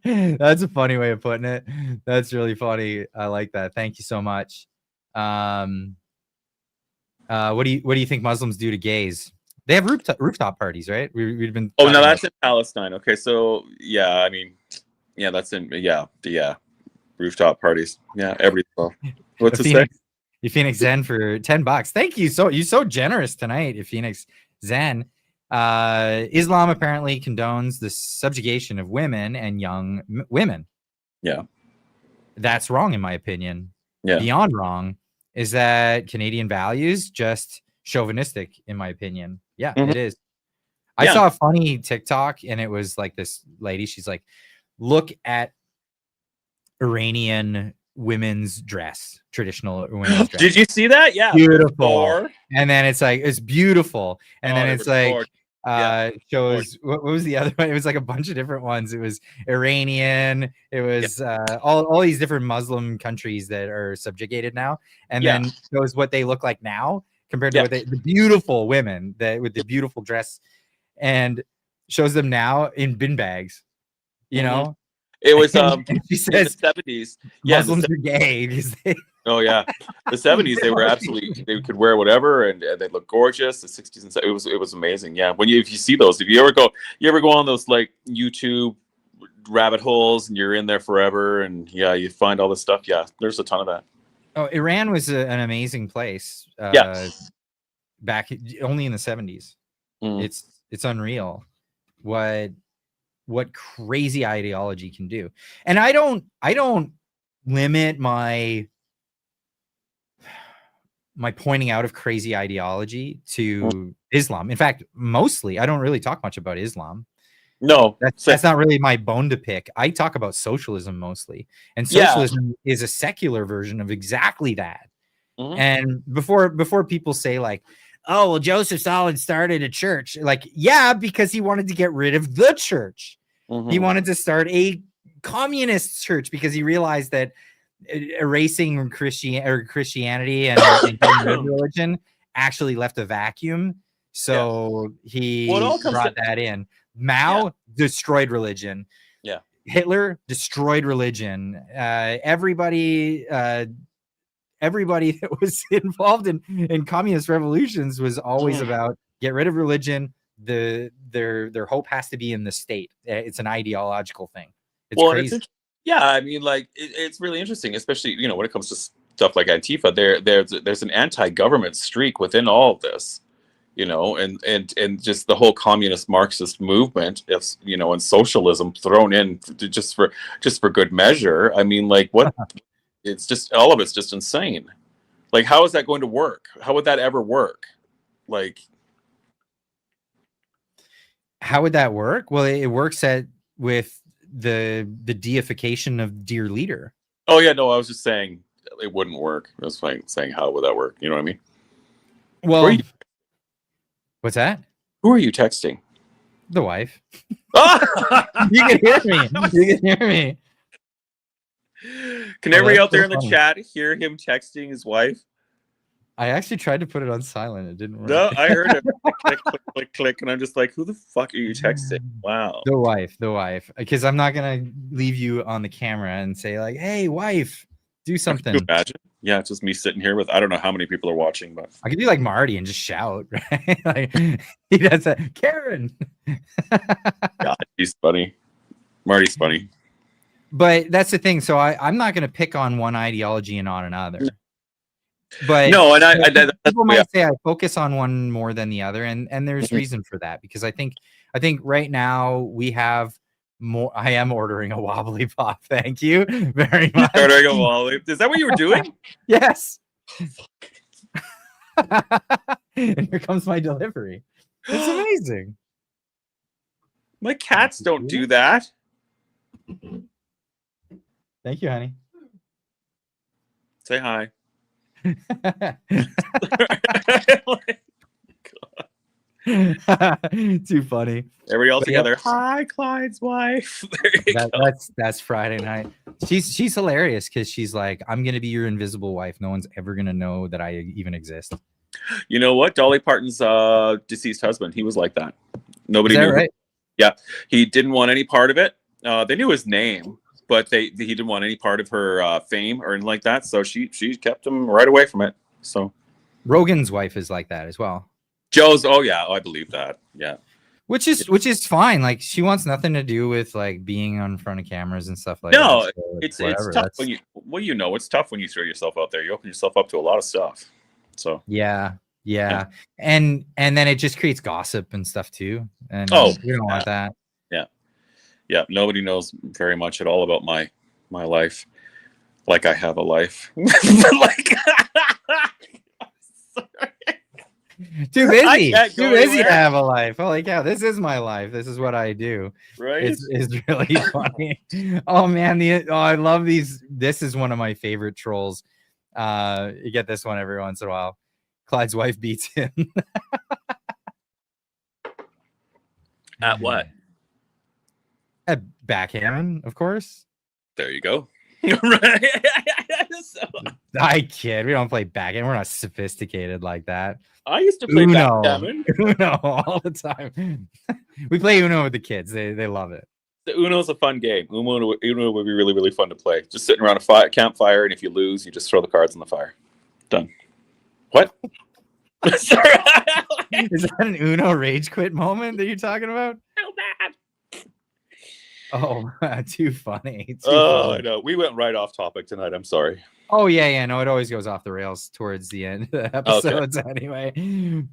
That's a funny way of putting it. That's really funny. I like that. Thank you so much. What do you think Muslims do to gays? They have rooftop parties, right? We've been. Oh no, that's in Palestine. Okay, so yeah, I mean, yeah, that's in rooftop parties. Yeah, everything. What's it say? Phoenix Zen for $10. Thank you. You're so generous tonight, Phoenix Zen. Islam apparently condones the subjugation of women and young women. Yeah, that's wrong in my opinion. Yeah, beyond wrong is that Canadian values just chauvinistic in my opinion. Yeah, it is. I saw a funny TikTok and it was like this lady. She's like, look at Iranian women's dress, traditional women's dress. Did you see that? Yeah, beautiful. And then it's like, it's beautiful. And then it's like shows what was the other one? It was like a bunch of different ones. It was Iranian, it was all these different Muslim countries that are subjugated now, and then shows what they look like now compared to what the beautiful women that with the beautiful dress, and shows them now in bin bags. It was she says in the 70s. Muslims are gay. Oh yeah, the 70s they were absolutely, they could wear whatever and they look gorgeous. The 60s and 70s, it was amazing. Yeah, if you see those, if you ever go on those like YouTube rabbit holes and you're in there forever, and you find all this stuff. Yeah, there's a ton of that. Oh, Iran was an amazing place. Back only in the 70s. It's unreal what crazy ideology can do. And I don't limit my pointing out of crazy ideology to Islam. In fact, mostly I don't really talk much about Islam. No, that's not really my bone to pick. I talk about socialism mostly, and socialism is a secular version of exactly that. And before people say like, oh, well, Joseph Stalin started a church, like, yeah, because he wanted to get rid of the church. He wanted to start a communist church because he realized that erasing Christianity and religion actually left a vacuum. So he brought that in. Mao destroyed religion. Yeah. Hitler destroyed religion. Everybody that was involved in communist revolutions was always about get rid of religion. Their hope has to be in the state. It's an ideological thing. It's crazy. I mean, like it's really interesting, especially when it comes to stuff like Antifa. There's an anti-government streak within all of this, and just the whole communist Marxist movement, and socialism thrown in just for good measure. I mean, like what? It's just all of it's just insane. Like, how is that going to work? How would that ever work? Like, how would that work? Well, it works with the deification of dear leader. Oh yeah, no, I was just saying it wouldn't work. I was saying how would that work? You know what I mean? Well, what's that? Who are you texting? The wife. You can hear me. You can hear me. Can everybody out there in the chat hear him texting his wife? I actually tried to put it on silent. It didn't work. No, I heard it. Click, click, click, click, and I'm just like, who the fuck are you texting? Wow. The wife. Because I'm not gonna leave you on the camera and say like, "Hey, wife, do something." Can you imagine? Yeah, it's just me sitting here with I don't know how many people are watching, but I could be like Marty and just shout. Right? Like, he does that. Karen. God, he's funny. Marty's funny. But that's the thing. So I'm not gonna pick on one ideology and not another. But no, and people might say I focus on one more than the other, and there's reason for that because I think right now we have more. I am ordering a wobbly pop. Thank you very much. Ordering a wobbly. Is that what you were doing? Yes. And here comes my delivery. It's amazing. My cats don't do that. Thank you, honey. Say hi. Too funny. Everybody all together. Hi, Clyde's wife. That's Friday night. She's hilarious because she's like, I'm gonna be your invisible wife. No one's ever gonna know that I even exist. You know what? Dolly Parton's deceased husband. He was like that. Nobody knew. Right? Yeah, he didn't want any part of it. They knew his name, but he didn't want any part of her fame or anything like that. So she kept him right away from it. So Rogan's wife is like that as well. Joe's, oh yeah, I believe that. Yeah. Which is fine. Like she wants nothing to do with like being on front of cameras and stuff like no, that. So it's tough when it's tough when you throw yourself out there. You open yourself up to a lot of stuff. So yeah. And then it just creates gossip and stuff too. And we don't want that. Yeah. Nobody knows very much at all about my life. Like I have a life. Too busy to have a life. Holy cow, this is my life. This is what I do. Right? It's really funny. Oh man, I love these. This is one of my favorite trolls. You get this one every once in a while. Clyde's wife beats him. At what? At backgammon, of course. There you go. I kid. We don't play backgammon. We're not sophisticated like that. I used to play backgammon. Uno all the time. We play Uno with the kids. They love it. The Uno's a fun game. Uno would be really, really fun to play. Just sitting around a campfire, and if you lose, you just throw the cards in the fire. Done. What? Is that an Uno rage quit moment that you're talking about? So bad. Oh, too funny. I know. We went right off topic tonight. I'm sorry. Oh, yeah. No, it always goes off the rails towards the end of the episodes anyway.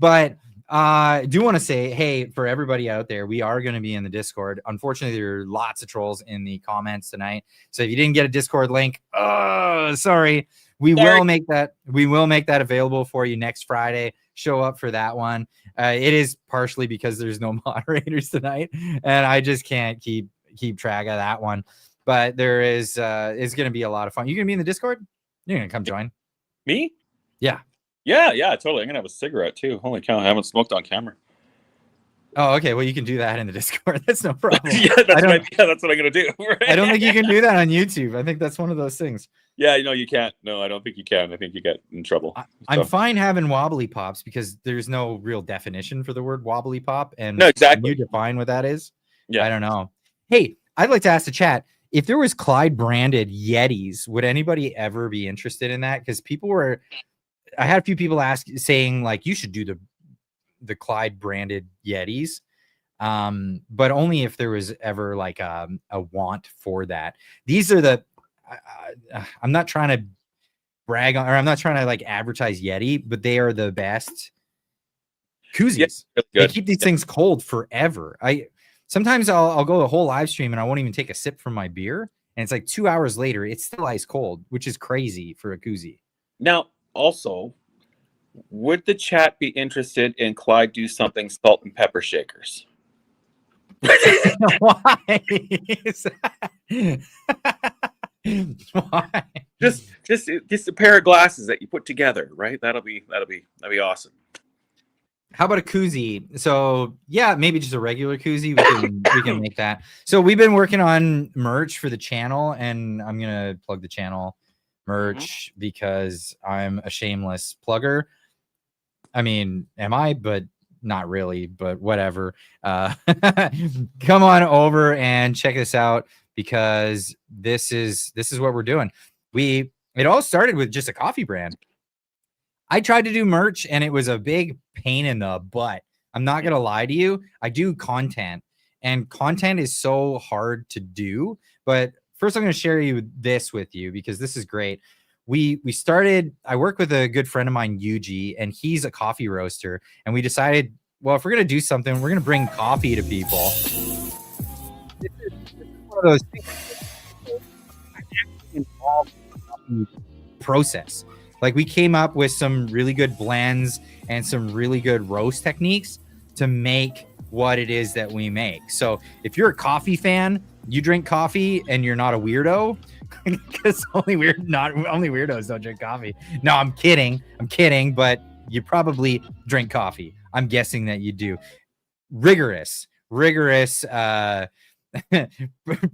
But I do want to say, hey, for everybody out there, we are going to be in the Discord. Unfortunately, there are lots of trolls in the comments tonight. So if you didn't get a Discord link, sorry. We will make that available for you next Friday. Show up for that one. It is partially because there's no moderators tonight, and I just can't keep track of that one. But there is it's going to be a lot of fun. You going to be in the Discord? You're going to come join? Me? Yeah. Yeah, totally. I'm going to have a cigarette too. Holy cow, I haven't smoked on camera. Oh, okay. Well, you can do that in the Discord. That's no problem. That's what I'm gonna do. Right? I don't think you can do that on YouTube. I think that's one of those things. Yeah, no, you can't. No, I don't think you can. I think you get in trouble. I'm fine having wobbly pops because there's no real definition for the word wobbly pop. And no, exactly. You define what that is. Yeah. I don't know. Hey, I'd like to ask the chat, if there was Clyde branded Yetis, would anybody ever be interested in that? Because I had a few people saying like, you should do the Clyde branded Yetis. But only if there was ever like a want for that. These are I'm not trying to brag on, or I'm not trying to like advertise Yeti, but they are the best koozies. Yeah, they keep these things cold forever. Sometimes I'll go the whole live stream and I won't even take a sip from my beer, and it's like 2 hours later, it's still ice cold, which is crazy for a koozie. Now, also, would the chat be interested in Clyde do something salt and pepper shakers? Why? Why? Just a pair of glasses that you put together, right? That'll be awesome. How about a koozie? So yeah, maybe just a regular koozie. We can make that. So we've been working on merch for the channel, and I'm gonna plug the channel merch because I'm a shameless plugger. I mean, am I? But not really, but whatever. Come on over and check this out, because this is what we're doing. It all started with just a coffee brand. I tried to do merch and it was a big pain in the butt. I'm not gonna lie to you. I do content, and content is so hard to do. But first, I'm gonna share this with you because this is great. I work with a good friend of mine, Yuji, and he's a coffee roaster. And we decided, well, if we're going to do something, we're going to bring coffee to people. This is one of those things involved in the process. Like, we came up with some really good blends and some really good roast techniques to make what it is that we make. So if you're a coffee fan, you drink coffee and you're not a weirdo, because only weirdos don't drink coffee. No, I'm kidding, but you probably drink coffee. I'm guessing that you do. Rigorous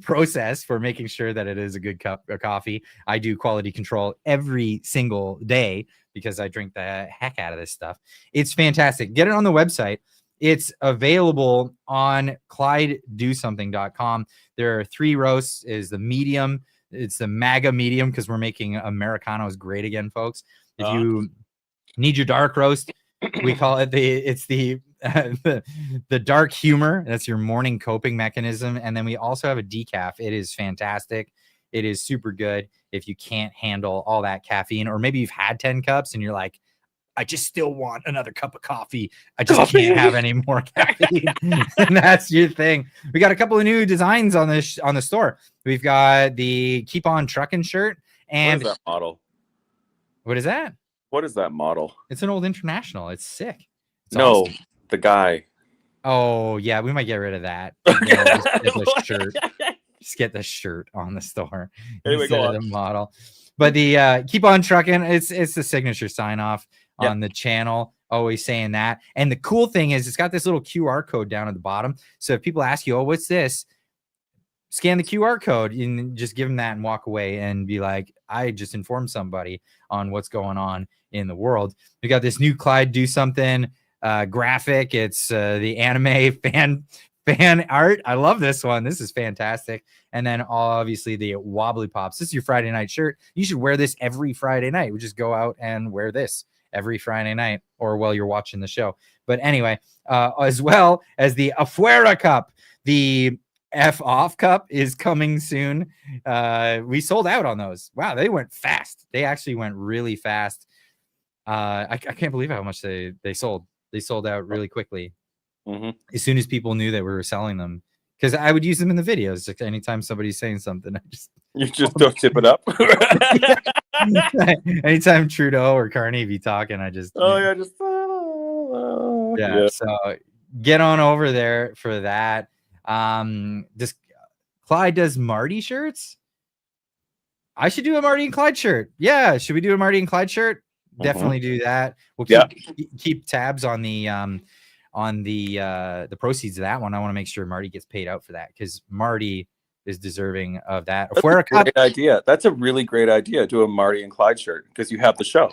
process for making sure that it is a good cup of coffee. I do quality control every single day because I drink the heck out of this stuff. It's fantastic. Get it on the website. It's available on ClydeDoSomething.com. There are 3 roasts. Is the medium. It's the MAGA medium, because we're making Americanos great again, folks. If you need your dark roast, we call it the dark humor. That's your morning coping mechanism. And then we also have a decaf. It is fantastic. It is super good if you can't handle all that caffeine, or maybe you've had 10 cups and you're like, I just still want another cup of coffee. I just can't have any more caffeine. And that's your thing. We got a couple of new designs on the store. We've got the Keep On Truckin' shirt. And what is that model? What is that? What is that model? It's an old International. It's sick. It's no, awesome. The guy. Oh yeah, we might get rid of that. Just get the shirt. Just get the shirt on the store instead of the model. But the Keep On Truckin', it's the signature sign off on the channel, always saying that. And the cool thing is it's got this little QR code down at the bottom. So if people ask you, oh, what's this? Scan the QR code and just give them that and walk away and be like, I just informed somebody on what's going on in the world. We got this new Clyde Do Something graphic. It's the anime fan art. I love this one. This is fantastic. And then obviously the wobbly pops. This is your Friday night shirt. You should wear this every Friday night. We just go out and wear this every Friday night, or while you're watching the show. But anyway, as well as the Afuera Cup, the F Off Cup is coming soon. We sold out on those. Wow, they went fast. They actually went really fast. I can't believe how much they sold. They sold out really quickly. As soon as people knew that we were selling them, because I would use them in the videos. Like anytime somebody's saying something, you just don't tip it up. Anytime Trudeau or Carney be talking, I just yeah. So get on over there for that. This Clyde does Marty shirts. I should do a Marty and Clyde shirt. Yeah, should we do a Marty and Clyde shirt? Definitely do that. We'll keep tabs on the on the proceeds of that one, I want to make sure Marty gets paid out for that, because Marty is deserving of that. That's a great idea. That's a really great idea. Do a Marty and Clyde shirt, because you have the show.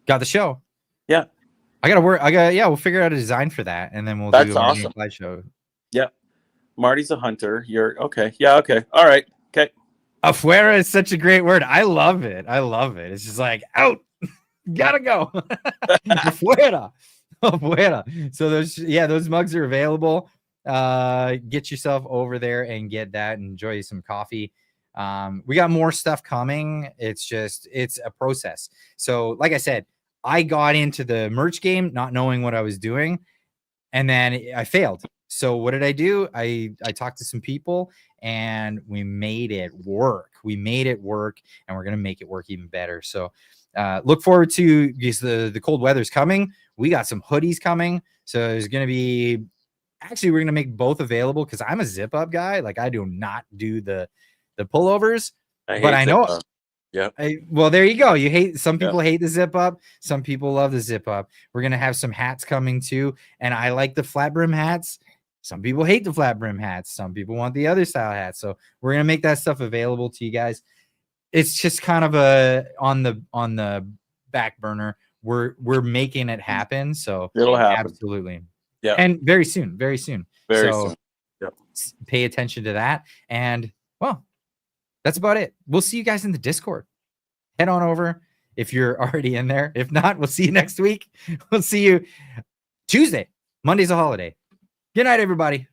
Got the show. Yeah. We'll figure out a design for that, and then we'll do a Marty awesome. and Clyde show. Yeah. Marty's a hunter. You're okay. Yeah, okay. All right. Okay. Afuera is such a great word. I love it. It's just like, out. Gotta go. Afuera. Afuera. So those mugs are available. Get yourself over there and get that. Enjoy some coffee. We got more stuff coming. It's a process. So like I said, I got into the merch game not knowing what I was doing, and then I failed. So what did I do? I talked to some people, and we made it work. And we're going to make it work even better. So look forward to, because the cold weather's coming. We got some hoodies coming. So there's going to be, actually, we're going to make both available, because I'm a zip up guy. Like, I do not do the pullovers, but I know. Yeah. Well, there you go. Some people hate the zip up. Some people love the zip up. We're going to have some hats coming too. And I like the flat brim hats. Some people hate the flat brim hats. Some people want the other style hats. So we're going to make that stuff available to you guys. It's just kind of on the back burner. We're making it happen. So it'll happen. Absolutely. Yeah. And very soon. Very soon. Soon. Yep. Pay attention to that. And well, that's about it. We'll see you guys in the Discord. Head on over if you're already in there. If not, we'll see you next week. We'll see you Tuesday. Monday's a holiday. Good night, everybody.